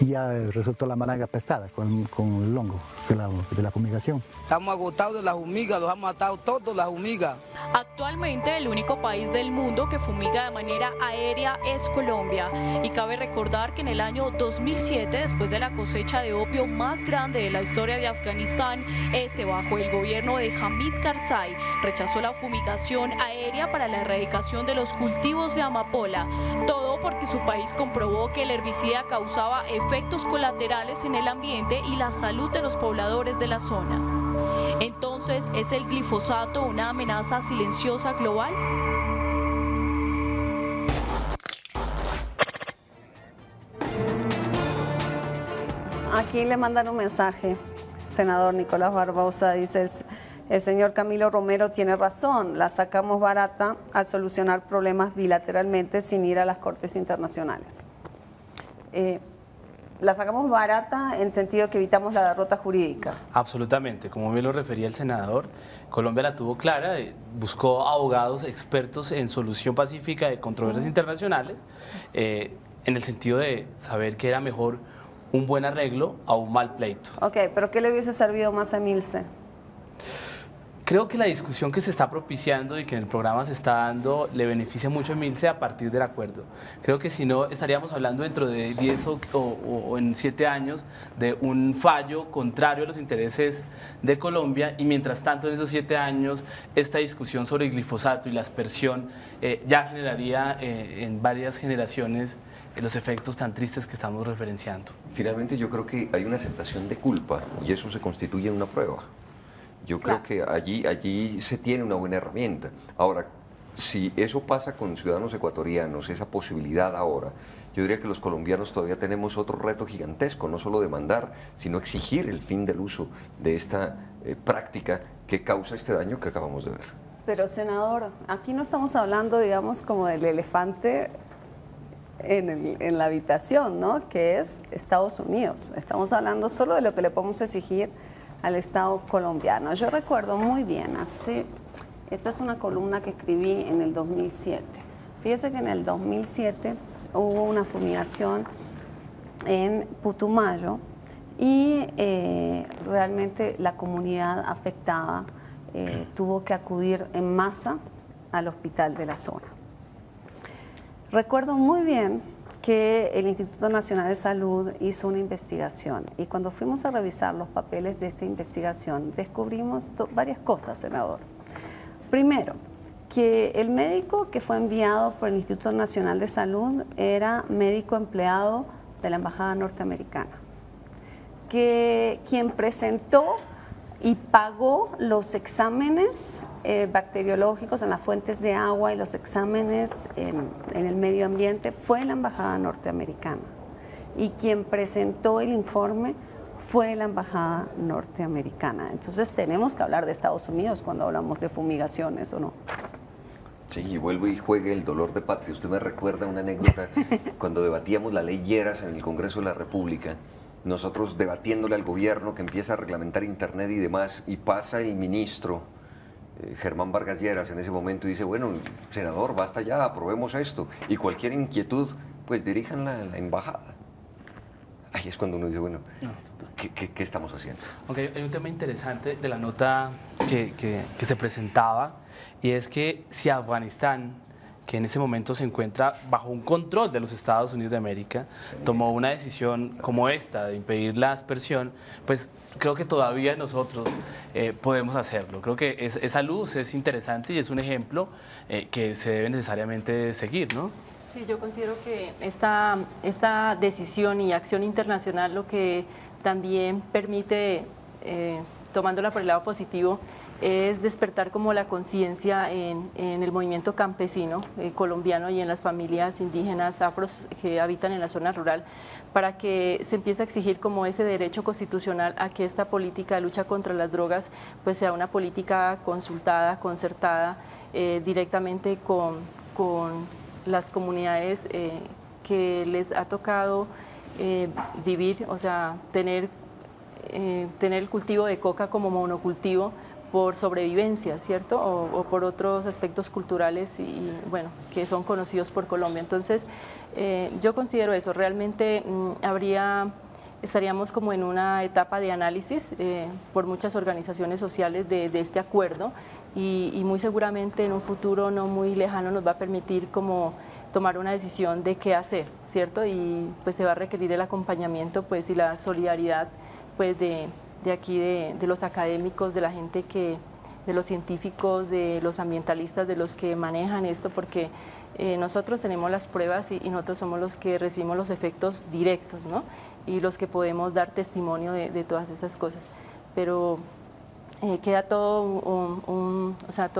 N: ya resultó la malanga pestada con el hongo de la fumigación.
O: Estamos agotados de las hormigas, los han matado todos las hormigas.
M: Actualmente el único país del mundo que fumiga de manera aérea es Colombia, y cabe recordar que en el año 2007, después de la cosecha de opio más grande de la historia de Afganistán, bajo el gobierno de Hamid Karzai, rechazó la fumigación aérea para la erradicación de los cultivos de amapola, todo porque su país comprobó que el herbicida causaba efectos colaterales en el ambiente y la salud de los pobladores de la zona. Entonces, ¿es el glifosato una amenaza silenciosa global?
B: Aquí le mandan un mensaje, senador Nicolás Barbosa, dice: el señor Camilo Romero tiene razón, la sacamos barata al solucionar problemas bilateralmente sin ir a las cortes internacionales. La sacamos barata en el sentido que evitamos la derrota jurídica.
J: Absolutamente, como bien lo refería el senador, Colombia la tuvo clara, buscó abogados expertos en solución pacífica de controversias internacionales, en el sentido de saber que era mejor un buen arreglo a un mal pleito.
B: Ok, pero ¿qué le hubiese servido más a Emilce?
J: Creo que la discusión que se está propiciando y que en el programa se está dando le beneficia mucho a Emilce a partir del acuerdo. Creo que si no, estaríamos hablando dentro de 10 o en 7 años de un fallo contrario a los intereses de Colombia, y mientras tanto en esos 7 años esta discusión sobre el glifosato y la aspersión ya generaría en varias generaciones los efectos tan tristes que estamos referenciando.
I: Finalmente yo creo que hay una aceptación de culpa y eso se constituye en una prueba. Yo creo que allí se tiene una buena herramienta. Ahora, si eso pasa con ciudadanos ecuatorianos, esa posibilidad ahora, yo diría que los colombianos todavía tenemos otro reto gigantesco, no solo demandar, sino exigir el fin del uso de esta práctica que causa este daño que acabamos de ver.
B: Pero, senador, aquí no estamos hablando, digamos, como del elefante en la habitación, ¿no?, que es Estados Unidos. Estamos hablando solo de lo que le podemos exigir al Estado colombiano. Yo recuerdo muy bien, esta es una columna que escribí en el 2007. Fíjese que en el 2007 hubo una fumigación en Putumayo y realmente la comunidad afectada tuvo que acudir en masa al hospital de la zona. Recuerdo muy bien que el Instituto Nacional de Salud hizo una investigación y cuando fuimos a revisar los papeles de esta investigación descubrimos varias cosas, senador. Primero, que el médico que fue enviado por el Instituto Nacional de Salud era médico empleado de la Embajada Norteamericana, que quien presentó y pagó los exámenes bacteriológicos en las fuentes de agua y los exámenes en el medio ambiente fue la Embajada Norteamericana. Y quien presentó el informe fue la Embajada Norteamericana. Entonces tenemos que hablar de Estados Unidos cuando hablamos de fumigaciones, ¿o no?
I: Sí, y vuelvo y juegue el dolor de patria. Usted me recuerda una anécdota cuando debatíamos la ley Lleras en el Congreso de la República. Nosotros debatiéndole al gobierno que empieza a reglamentar internet y demás, y pasa el ministro Germán Vargas Lleras en ese momento y dice: bueno, senador, basta ya, aprobemos esto, y cualquier inquietud, pues diríjanla a la embajada. Ahí es cuando uno dice, bueno, ¿qué estamos haciendo?
J: Okay, hay un tema interesante de la nota que se presentaba, y es que si Afganistán, que en ese momento se encuentra bajo un control de los Estados Unidos de América, tomó una decisión como esta de impedir la aspersión, pues creo que todavía nosotros podemos hacerlo. Creo que esa luz es interesante y es un ejemplo que se debe necesariamente seguir, ¿no?
K: Sí, yo considero que esta decisión y acción internacional lo que también permite, tomándola por el lado positivo, es despertar como la conciencia en el movimiento campesino colombiano y en las familias indígenas afros que habitan en la zona rural, para que se empiece a exigir como ese derecho constitucional a que esta política de lucha contra las drogas pues sea una política consultada, concertada directamente con las comunidades que les ha tocado vivir, o sea, tener el cultivo de coca como monocultivo por sobrevivencia, ¿cierto? O por otros aspectos culturales y bueno, que son conocidos por Colombia. Entonces, yo considero eso, realmente estaríamos como en una etapa de análisis por muchas organizaciones sociales de este acuerdo y muy seguramente en un futuro no muy lejano nos va a permitir como tomar una decisión de qué hacer, ¿cierto? Y pues se va a requerir el acompañamiento pues y la solidaridad pues de aquí, de los académicos, de la gente de los científicos, de los ambientalistas, de los que manejan esto, porque nosotros tenemos las pruebas y nosotros somos los que recibimos los efectos directos, ¿no? Y los que podemos dar testimonio de todas esas cosas. Pero queda todo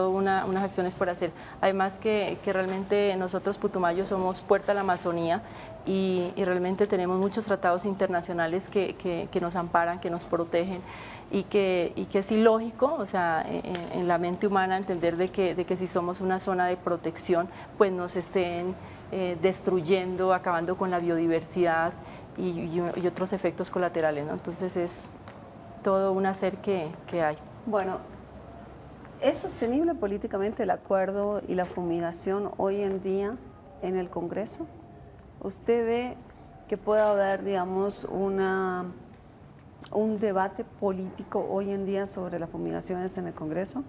K: unas acciones por hacer. Además que realmente nosotros Putumayo somos puerta a la Amazonía y realmente tenemos muchos tratados internacionales que nos amparan, que nos protegen y que es ilógico, o sea, en la mente humana entender de que si somos una zona de protección, pues nos estén destruyendo, acabando con la biodiversidad y otros efectos colaterales, ¿no? Entonces es todo un hacer que hay.
B: Bueno, ¿es sostenible políticamente el acuerdo y la fumigación hoy en día en el Congreso? ¿Usted ve que puede haber, digamos, un debate político hoy en día sobre las fumigaciones en el Congreso?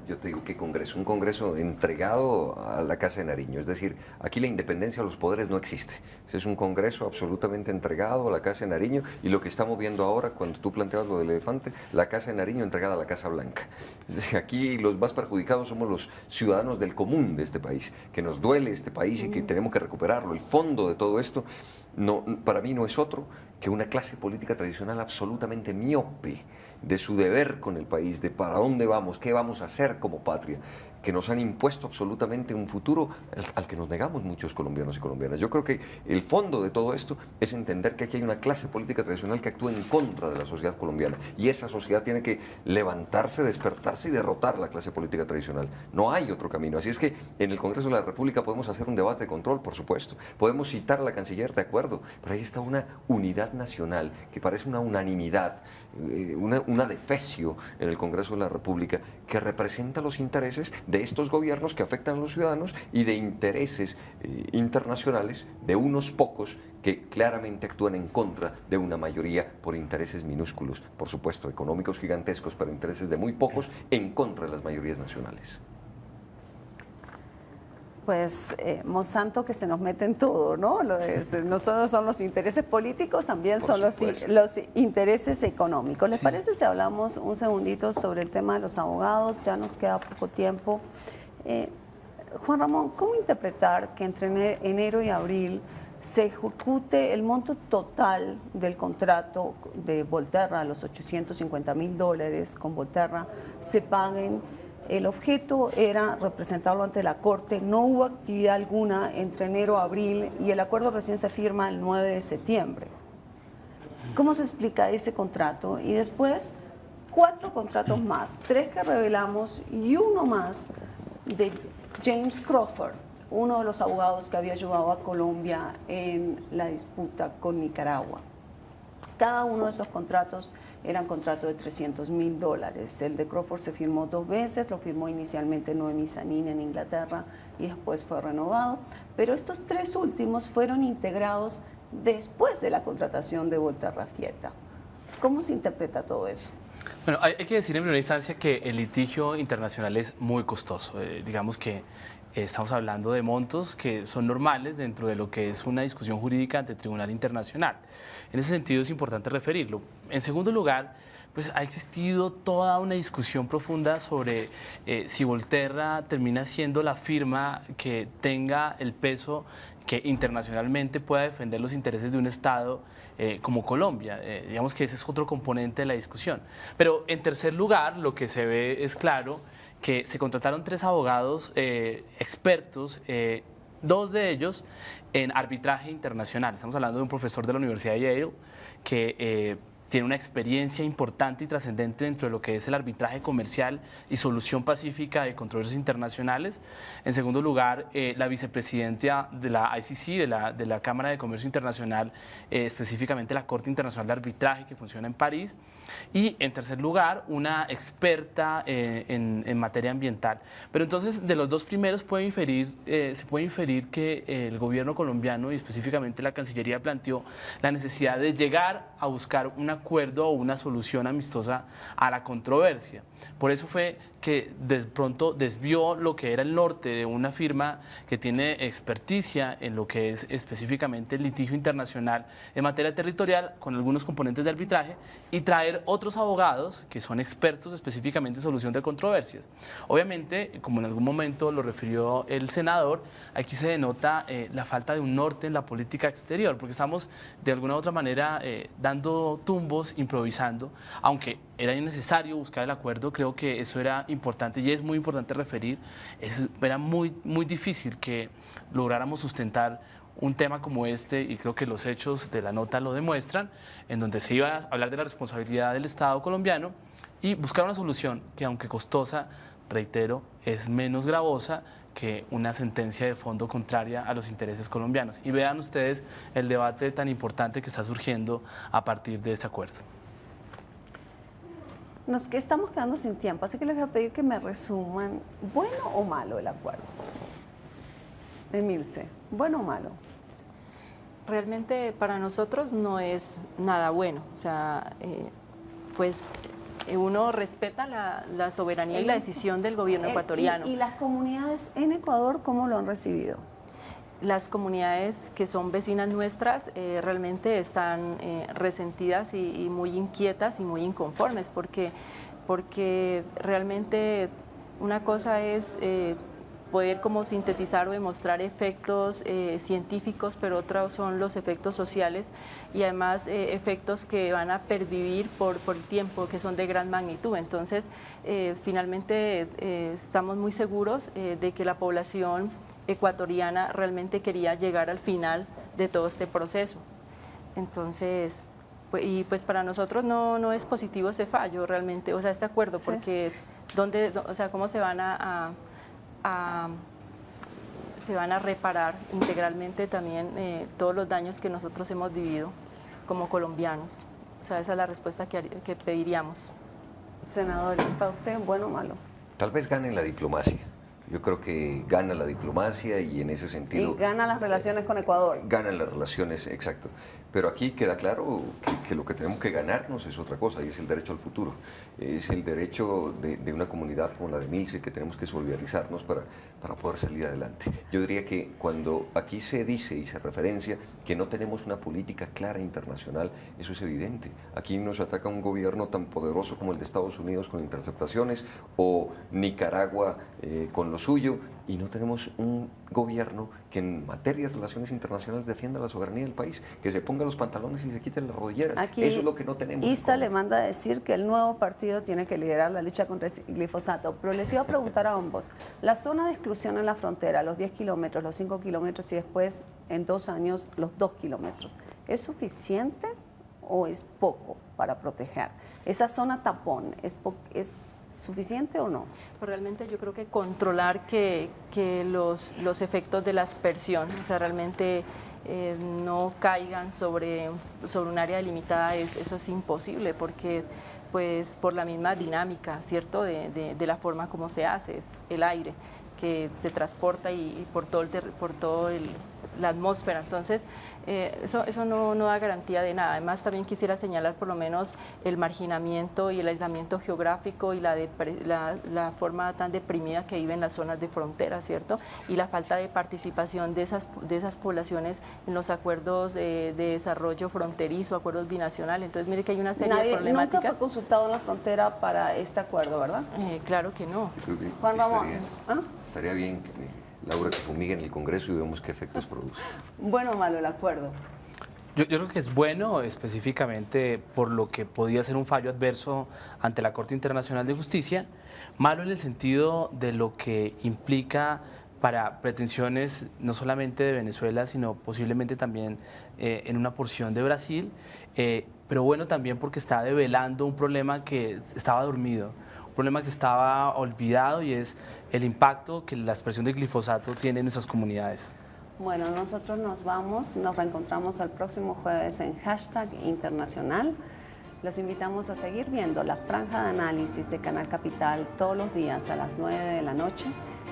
I: Yo te digo, ¿qué Congreso? Un Congreso entregado a la Casa de Nariño. Es decir, aquí la independencia de los poderes no existe. Es un Congreso absolutamente entregado a la Casa de Nariño y lo que estamos viendo ahora, cuando tú planteabas lo del elefante, la Casa de Nariño entregada a la Casa Blanca. Es decir, aquí los más perjudicados somos los ciudadanos del común de este país, que nos duele este país y que tenemos que recuperarlo. El fondo de todo esto, para mí no es otro que una clase política tradicional absolutamente miope de su deber con el país, de para dónde vamos, qué vamos a hacer como patria, que nos han impuesto absolutamente un futuro al que nos negamos muchos colombianos y colombianas. Yo creo que el fondo de todo esto es entender que aquí hay una clase política tradicional que actúa en contra de la sociedad colombiana y esa sociedad tiene que levantarse, despertarse y derrotar la clase política tradicional. No hay otro camino. Así es que en el Congreso de la República podemos hacer un debate de control, por supuesto. Podemos citar a la canciller, de acuerdo, pero ahí está una unidad nacional que parece una unanimidad, una defecio en el Congreso de la República que representa los intereses de estos gobiernos que afectan a los ciudadanos y de intereses internacionales de unos pocos que claramente actúan en contra de una mayoría por intereses minúsculos, por supuesto, económicos gigantescos, pero intereses de muy pocos en contra de las mayorías nacionales.
B: Pues Monsanto que se nos mete en todo, ¿no? No solo son los intereses políticos, también son los intereses económicos. ¿Les parece si hablamos un segundito sobre el tema de los abogados? Ya nos queda poco tiempo. Juan Ramón, ¿cómo interpretar que entre enero y abril se ejecute el monto total del contrato de Volterra, los $850.000 con Volterra, se paguen? El objeto era representarlo ante la Corte, no hubo actividad alguna entre enero y abril y el acuerdo recién se firma el 9 de septiembre. ¿Cómo se explica ese contrato? Y después, 4 contratos más, 3 que revelamos y uno más de James Crawford, uno de los abogados que había ayudado a Colombia en la disputa con Nicaragua. Cada uno de esos contratos eran contratos de $300.000. El de Crawford se firmó 2 veces, lo firmó inicialmente Noemi Sanín en Inglaterra y después fue renovado, pero estos 3 últimos fueron integrados después de la contratación de Volterra Fietta. ¿Cómo se interpreta todo eso?
J: Bueno, hay que decir en primera instancia que el litigio internacional es muy costoso. Digamos que estamos hablando de montos que son normales dentro de lo que es una discusión jurídica ante el Tribunal Internacional. En ese sentido es importante referirlo. En segundo lugar, pues ha existido toda una discusión profunda sobre si Volterra termina siendo la firma que tenga el peso que internacionalmente pueda defender los intereses de un Estado como Colombia. Digamos que ese es otro componente de la discusión. Pero en tercer lugar, lo que se ve es claro que se contrataron 3 abogados expertos, 2 de ellos en arbitraje internacional. Estamos hablando de un profesor de la Universidad de Yale que tiene una experiencia importante y trascendente dentro de lo que es el arbitraje comercial y solución pacífica de controversias internacionales. En segundo lugar, la vicepresidenta de la ICC, de la Cámara de Comercio Internacional, específicamente la Corte Internacional de Arbitraje que funciona en París. Y en tercer lugar, una experta en materia ambiental. Pero entonces, de los dos primeros se puede inferir que el gobierno colombiano y específicamente la Cancillería planteó la necesidad de llegar a buscar un acuerdo o una solución amistosa a la controversia. Por eso fue que de pronto desvió lo que era el norte de una firma que tiene experticia en lo que es específicamente el litigio internacional en materia territorial con algunos componentes de arbitraje y traer otros abogados que son expertos específicamente en solución de controversias. Obviamente, como en algún momento lo refirió el senador, aquí se denota la falta de un norte en la política exterior, porque estamos de alguna u otra manera dando tumbos, improvisando, aunque era innecesario buscar el acuerdo. Creo que eso era importante y es muy importante referir. Era muy difícil que lográramos sustentar un tema como este, y creo que los hechos de la nota lo demuestran, en donde se iba a hablar de la responsabilidad del Estado colombiano y buscar una solución que, aunque costosa, reitero, es menos gravosa que una sentencia de fondo contraria a los intereses colombianos. Y vean ustedes el debate tan importante que está surgiendo a partir de este acuerdo.
B: Nos estamos quedando sin tiempo, así que les voy a pedir que me resuman, ¿bueno o malo el acuerdo? Emilce, ¿bueno o malo?
K: Realmente para nosotros no es nada bueno. O sea, uno respeta la soberanía y la decisión del gobierno ecuatoriano.
B: ¿Y las comunidades en Ecuador cómo lo han recibido?
K: Las comunidades que son vecinas nuestras realmente están resentidas y muy inquietas y muy inconformes, porque realmente una cosa es poder como sintetizar o demostrar efectos científicos, pero otros son los efectos sociales y además efectos que van a pervivir por el tiempo, que son de gran magnitud. Entonces, finalmente estamos muy seguros de que la población ecuatoriana realmente quería llegar al final de todo este proceso. Entonces, pues para nosotros no es positivo este fallo realmente, o sea, este acuerdo, porque ¿cómo se van se van a reparar integralmente también todos los daños que nosotros hemos vivido como colombianos? O sea, esa es la respuesta que pediríamos.
B: Senador, ¿para usted bueno o malo?
I: Tal vez gane la diplomacia. Yo creo que gana la diplomacia y en ese sentido...
B: Y gana las relaciones con Ecuador.
I: Ganan las relaciones, exacto. Pero aquí queda claro que lo que tenemos que ganarnos es otra cosa, y es el derecho al futuro. Es el derecho de una comunidad como la de Emilce, que tenemos que solidarizarnos para poder salir adelante. Yo diría que cuando aquí se dice y se referencia que no tenemos una política clara internacional, eso es evidente. Aquí nos ataca un gobierno tan poderoso como el de Estados Unidos con interceptaciones, o Nicaragua con lo suyo, y no tenemos un gobierno que en materia de relaciones internacionales defienda la soberanía del país, que se ponga los pantalones y se quite las rodilleras.
B: Aquí,
I: eso es lo que no tenemos.
B: ISA le manda a decir que el nuevo partido tiene que liderar la lucha contra el glifosato, pero les iba a preguntar a ambos, la zona de exclusión en la frontera, los 10 kilómetros, los 5 kilómetros y después en 2 años los 2 kilómetros, ¿es suficiente o es poco para proteger? ¿Esa zona tapón es suficiente o no?
K: Realmente yo creo que controlar que los efectos de la aspersión, o sea, realmente no caigan sobre un área delimitada, eso es imposible, porque pues por la misma dinámica, ¿cierto?, de la forma como se hace, es el aire que se transporta y por todo la atmósfera. Entonces, eso no da garantía de nada. Además, también quisiera señalar por lo menos el marginamiento y el aislamiento geográfico y la forma tan deprimida que viven las zonas de frontera, ¿cierto? Y la falta de participación de esas poblaciones en los acuerdos de desarrollo fronterizo, acuerdos binacionales. Entonces, mire que hay una serie de problemáticas.
B: Nunca fue consultado en la frontera para este acuerdo, ¿verdad?
K: Claro que no.
B: Juan Ramón.
I: Estaría bien, Laura, que fumigue en el Congreso y vemos qué efectos produce.
B: ¿Bueno o malo el acuerdo?
J: Yo creo que es bueno, específicamente por lo que podía ser un fallo adverso ante la Corte Internacional de Justicia, malo en el sentido de lo que implica para pretensiones no solamente de Venezuela, sino posiblemente también en una porción de Brasil, pero bueno también porque está develando un problema que estaba dormido, un problema que estaba olvidado, y es el impacto que la aspersión de glifosato tiene en nuestras comunidades.
B: Bueno, nosotros nos vamos, nos reencontramos el próximo jueves en #Internacional. Los invitamos a seguir viendo la franja de análisis de Canal Capital todos los días a las 9 de la noche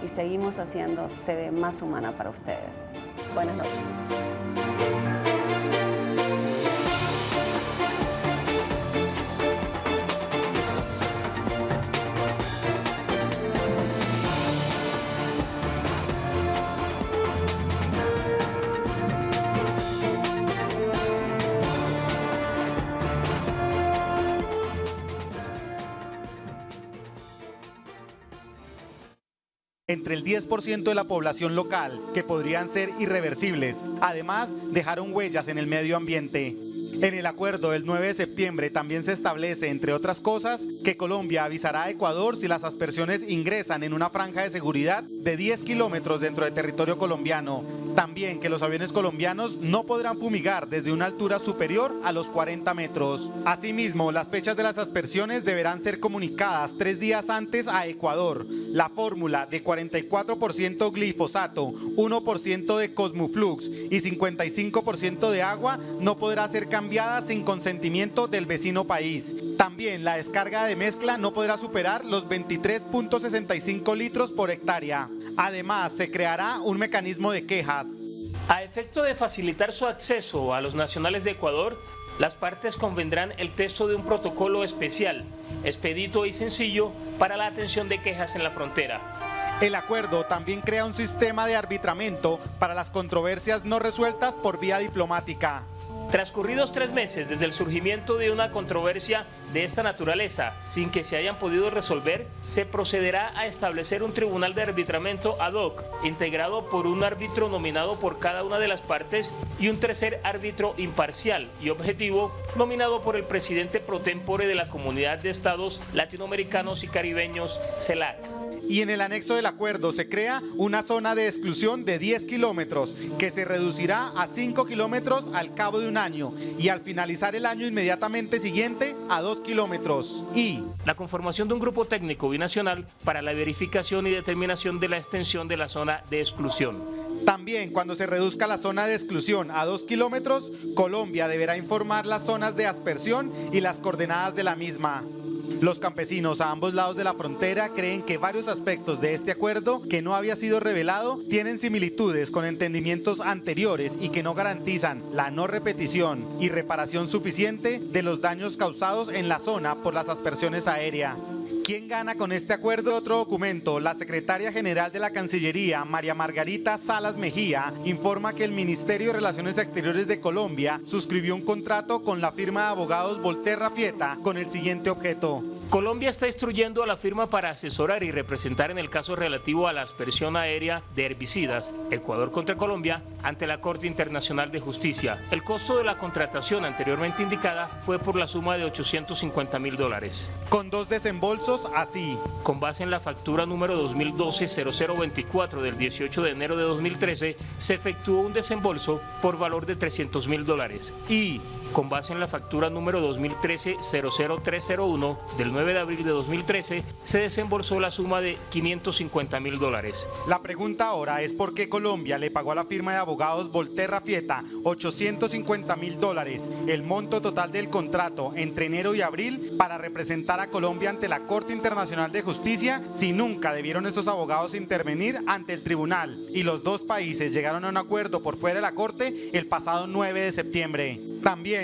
B: y seguimos haciendo TV más humana para ustedes. Buenas noches.
G: Entre el 10% de la población local, que podrían ser irreversibles. Además, dejaron huellas en el medio ambiente. En el acuerdo del 9 de septiembre también se establece, entre otras cosas, que Colombia avisará a Ecuador si las aspersiones ingresan en una franja de seguridad de 10 kilómetros dentro de territorio colombiano. También que los aviones colombianos no podrán fumigar desde una altura superior a los 40 metros. Asimismo, las fechas de las aspersiones deberán ser comunicadas 3 días antes a Ecuador. La fórmula de 44% glifosato, 1% de Cosmoflux y 55% de agua no podrá ser cambiada sin consentimiento del vecino país. También la descarga de mezcla no podrá superar los 23.65 litros por hectárea. Además, se creará un mecanismo de quejas.
H: A efecto de facilitar su acceso a los nacionales de Ecuador, las partes convendrán el texto de un protocolo especial, expedito y sencillo para la atención de quejas en la frontera.
G: El acuerdo también crea un sistema de arbitramiento para las controversias no resueltas por vía diplomática.
H: Transcurridos 3 meses desde el surgimiento de una controversia de esta naturaleza, sin que se hayan podido resolver, se procederá a establecer un tribunal de arbitramiento ad hoc, integrado por un árbitro nominado por cada una de las partes y un tercer árbitro imparcial y objetivo, nominado por el presidente pro tempore de la Comunidad de Estados Latinoamericanos y Caribeños, CELAC.
G: Y en el anexo del acuerdo se crea una zona de exclusión de 10 kilómetros que se reducirá a 5 kilómetros al cabo de un año y al finalizar el año inmediatamente siguiente a 2 kilómetros. Y
H: la conformación de un grupo técnico binacional para la verificación y determinación de la extensión de la zona de exclusión.
G: También, cuando se reduzca la zona de exclusión a 2 kilómetros, Colombia deberá informar las zonas de aspersión y las coordenadas de la misma. Los campesinos a ambos lados de la frontera creen que varios aspectos de este acuerdo, que no había sido revelado, tienen similitudes con entendimientos anteriores y que no garantizan la no repetición y reparación suficiente de los daños causados en la zona por las aspersiones aéreas. ¿Quién gana con este acuerdo? Otro documento, la secretaria general de la Cancillería, María Margarita Salas Mejía, informa que el Ministerio de Relaciones Exteriores de Colombia suscribió un contrato con la firma de abogados Volterra Fieta con el siguiente objeto.
H: Colombia está instruyendo a la firma para asesorar y representar en el caso relativo a la aspersión aérea de herbicidas, Ecuador contra Colombia, ante la Corte Internacional de Justicia. El costo de la contratación anteriormente indicada fue por la suma de $850.000.
G: Con 2 desembolsos así.
H: Con base en la factura número 2012-0024 del 18 de enero de 2013, se efectuó un desembolso por valor de $300.000.
G: Y
H: con base en la factura número 2013-00301 del 9 de abril de 2013, se desembolsó la suma de $550.000.
G: La pregunta ahora es por qué Colombia le pagó a la firma de abogados Volterra Fieta $850.000, el monto total del contrato entre enero y abril, para representar a Colombia ante la Corte Internacional de Justicia, si nunca debieron esos abogados intervenir ante el tribunal y los dos países llegaron a un acuerdo por fuera de la Corte el pasado 9 de septiembre. También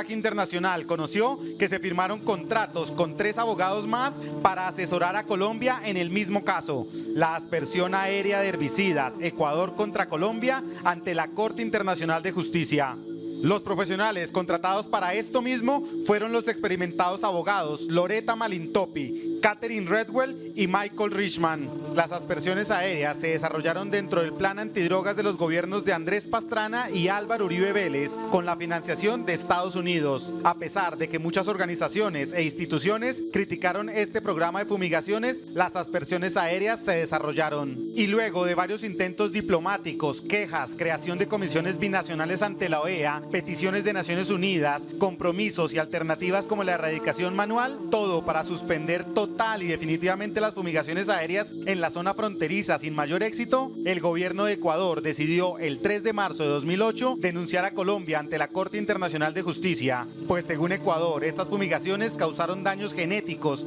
G: #Internacional conoció que se firmaron contratos con 3 abogados más para asesorar a Colombia en el mismo caso, la aspersión aérea de herbicidas, Ecuador contra Colombia, ante la Corte Internacional de Justicia. Los profesionales contratados para esto mismo fueron los experimentados abogados Loreta Malintopi, Catherine Redwell y Michael Richman. Las aspersiones aéreas se desarrollaron dentro del plan antidrogas de los gobiernos de Andrés Pastrana y Álvaro Uribe Vélez con la financiación de Estados Unidos. A pesar de que muchas organizaciones e instituciones criticaron este programa de fumigaciones, las aspersiones aéreas se desarrollaron. Y luego de varios intentos diplomáticos, quejas, creación de comisiones binacionales ante la OEA, peticiones de Naciones Unidas, compromisos y alternativas como la erradicación manual, todo para suspender total y definitivamente las fumigaciones aéreas en la zona fronteriza sin mayor éxito, el gobierno de Ecuador decidió el 3 de marzo de 2008 denunciar a Colombia ante la Corte Internacional de Justicia, pues según Ecuador, estas fumigaciones causaron daños genéticos.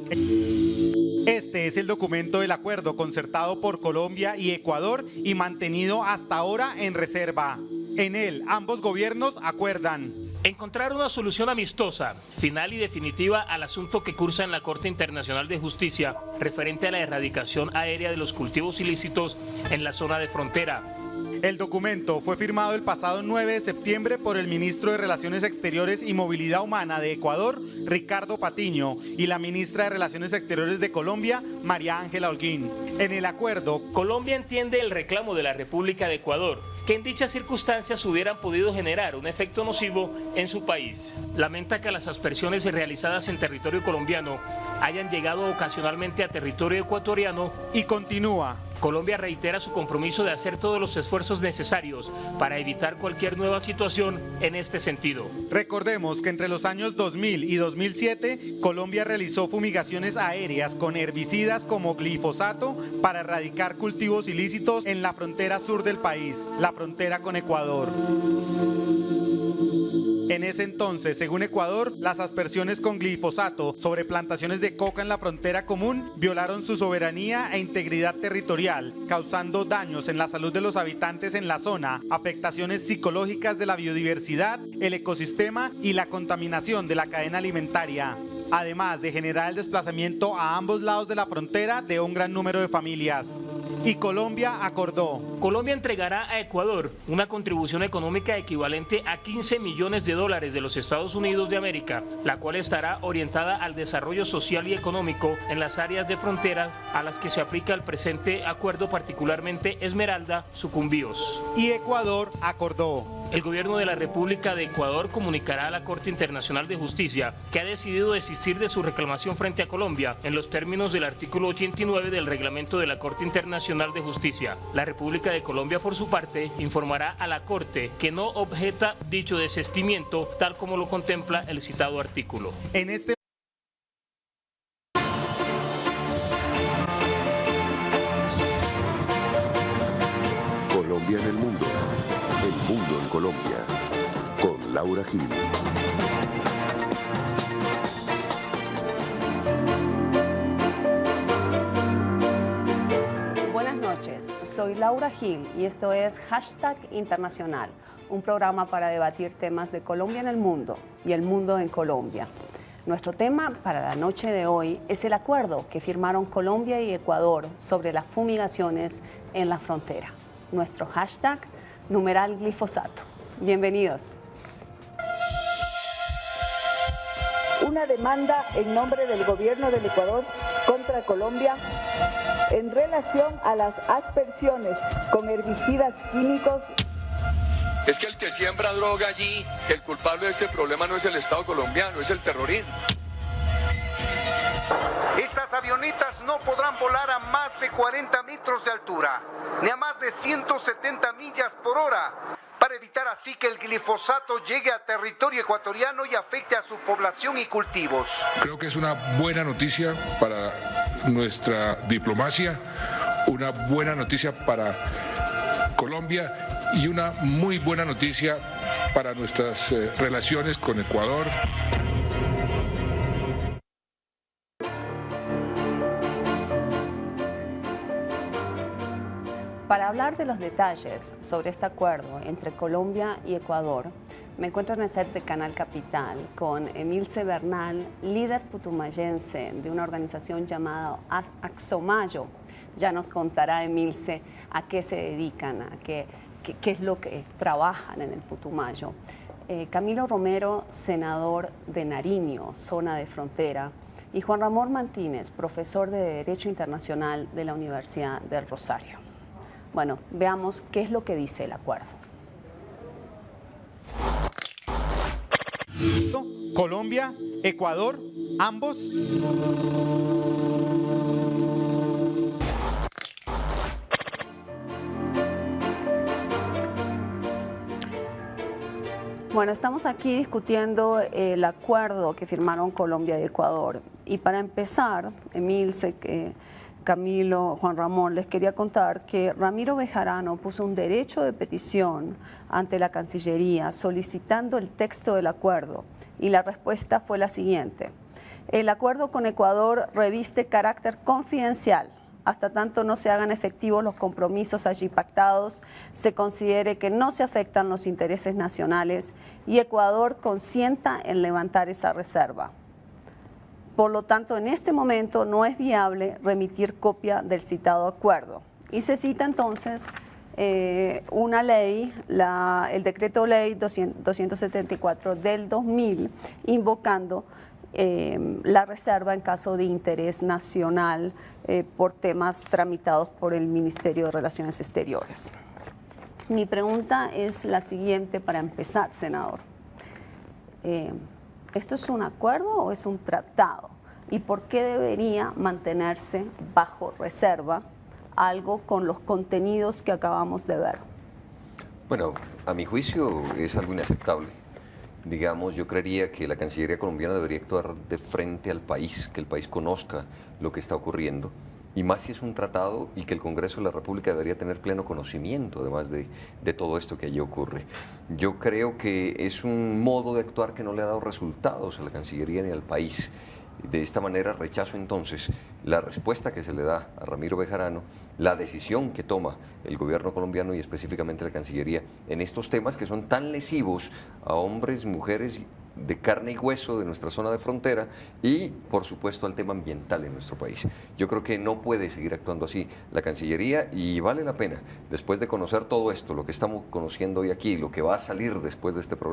G: Este es el documento del acuerdo concertado por Colombia y Ecuador y mantenido hasta ahora en reserva. En él, ambos gobiernos acuerdan
H: encontrar una solución amistosa, final y definitiva al asunto que cursa en la Corte Internacional de Justicia referente a la erradicación aérea de los cultivos ilícitos en la zona de frontera.
G: El documento fue firmado el pasado 9 de septiembre por el ministro de Relaciones Exteriores y Movilidad Humana de Ecuador, Ricardo Patiño, y la ministra de Relaciones Exteriores de Colombia, María Ángela Holguín. En el acuerdo,
H: Colombia entiende el reclamo de la República de Ecuador, que en dichas circunstancias hubieran podido generar un efecto nocivo en su país. Lamenta que las aspersiones realizadas en territorio colombiano hayan llegado ocasionalmente a territorio ecuatoriano
G: y continúa.
H: Colombia reitera su compromiso de hacer todos los esfuerzos necesarios para evitar cualquier nueva situación en este sentido.
G: Recordemos que entre los años 2000 y 2007, Colombia realizó fumigaciones aéreas con herbicidas como glifosato para erradicar cultivos ilícitos en la frontera sur del país, la frontera con Ecuador. En ese entonces, según Ecuador, las aspersiones con glifosato sobre plantaciones de coca en la frontera común violaron su soberanía e integridad territorial, causando daños en la salud de los habitantes en la zona, afectaciones psicológicas de la biodiversidad, el ecosistema y la contaminación de la cadena alimentaria, además de generar el desplazamiento a ambos lados de la frontera de un gran número de familias. Y Colombia acordó.
H: Colombia entregará a Ecuador una contribución económica equivalente a 15 millones de dólares de los Estados Unidos de América, la cual estará orientada al desarrollo social y económico en las áreas de fronteras a las que se aplica el presente acuerdo, particularmente Esmeralda, Sucumbíos.
G: Y Ecuador acordó.
H: El gobierno de la República de Ecuador comunicará a la Corte Internacional de Justicia que ha decidido desistir de su reclamación frente a Colombia en los términos del artículo 89 del reglamento de la Corte Internacional de Justicia. La República de Colombia, por su parte, informará a la Corte que no objeta dicho desistimiento, tal como lo contempla el citado artículo.
G: En este
A: Colombia en el mundo en Colombia, con Laura Gil.
B: Buenas noches, soy Laura Gil y esto es Hashtag Internacional, un programa para debatir temas de Colombia en el mundo y el mundo en Colombia. Nuestro tema para la noche de hoy es el acuerdo que firmaron Colombia y Ecuador sobre las fumigaciones en la frontera. Nuestro hashtag, numeral glifosato. Bienvenidos.
C: Una demanda en nombre del gobierno del Ecuador contra Colombia en relación a las aspersiones con herbicidas químicos.
D: Es que el que siembra droga allí, el culpable de este problema no es el Estado colombiano, es el terrorismo.
E: Estas avionetas no podrán volar a más de 40 metros de altura, ni a más de 170 millas por hora, para evitar así que el glifosato llegue a territorio ecuatoriano y afecte a su población y cultivos.
F: Creo que es una buena noticia para nuestra diplomacia, una buena noticia para Colombia y una muy buena noticia para nuestras relaciones con Ecuador.
B: Para hablar de los detalles sobre este acuerdo entre Colombia y Ecuador, me encuentro en el set de Canal Capital con Emilce Bernal, líder putumayense de una organización llamada Axomayo. Ya nos contará Emilce a qué se dedican, a qué es lo que trabajan en el Putumayo. Camilo Romero, senador de Nariño, zona de frontera, y Juan Ramón Martínez, profesor de Derecho Internacional de la Universidad del Rosario. Bueno, veamos qué es lo que dice el acuerdo.
G: Colombia, Ecuador, ambos.
B: Bueno, estamos aquí discutiendo el acuerdo que firmaron Colombia y Ecuador. Y para empezar, Emilce, Camilo, Juan Ramón, les quería contar que Ramiro Bejarano puso un derecho de petición ante la Cancillería solicitando el texto del acuerdo. Y la respuesta fue la siguiente: el acuerdo con Ecuador reviste carácter confidencial. Hasta tanto no se hagan efectivos los compromisos allí pactados, se considere que no se afectan los intereses nacionales y Ecuador consienta en levantar esa reserva. Por lo tanto, en este momento no es viable remitir copia del citado acuerdo. Y se cita entonces una ley, el decreto ley 274 del 2000, invocando la reserva en caso de interés nacional por temas tramitados por el Ministerio de Relaciones Exteriores. Mi pregunta es la siguiente para empezar, senador. ¿Esto es un acuerdo o es un tratado? ¿Y por qué debería mantenerse bajo reserva algo con los contenidos que acabamos de ver?
I: Bueno, a mi juicio es algo inaceptable. Digamos, yo creería que la Cancillería colombiana debería actuar de frente al país, que el país conozca lo que está ocurriendo, y más si es un tratado, y que el Congreso de la República debería tener pleno conocimiento, además de todo esto que allí ocurre. Yo creo que es un modo de actuar que no le ha dado resultados a la Cancillería ni al país. De esta manera rechazo entonces la respuesta que se le da a Ramiro Bejarano, la decisión que toma el gobierno colombiano y específicamente la Cancillería en estos temas que son tan lesivos a hombres, mujeres de carne y hueso de nuestra zona de frontera y, por supuesto, al tema ambiental en nuestro país. Yo creo que no puede seguir actuando así la Cancillería y vale la pena, después de conocer todo esto, lo que estamos conociendo hoy aquí, lo que va a salir después de este programa,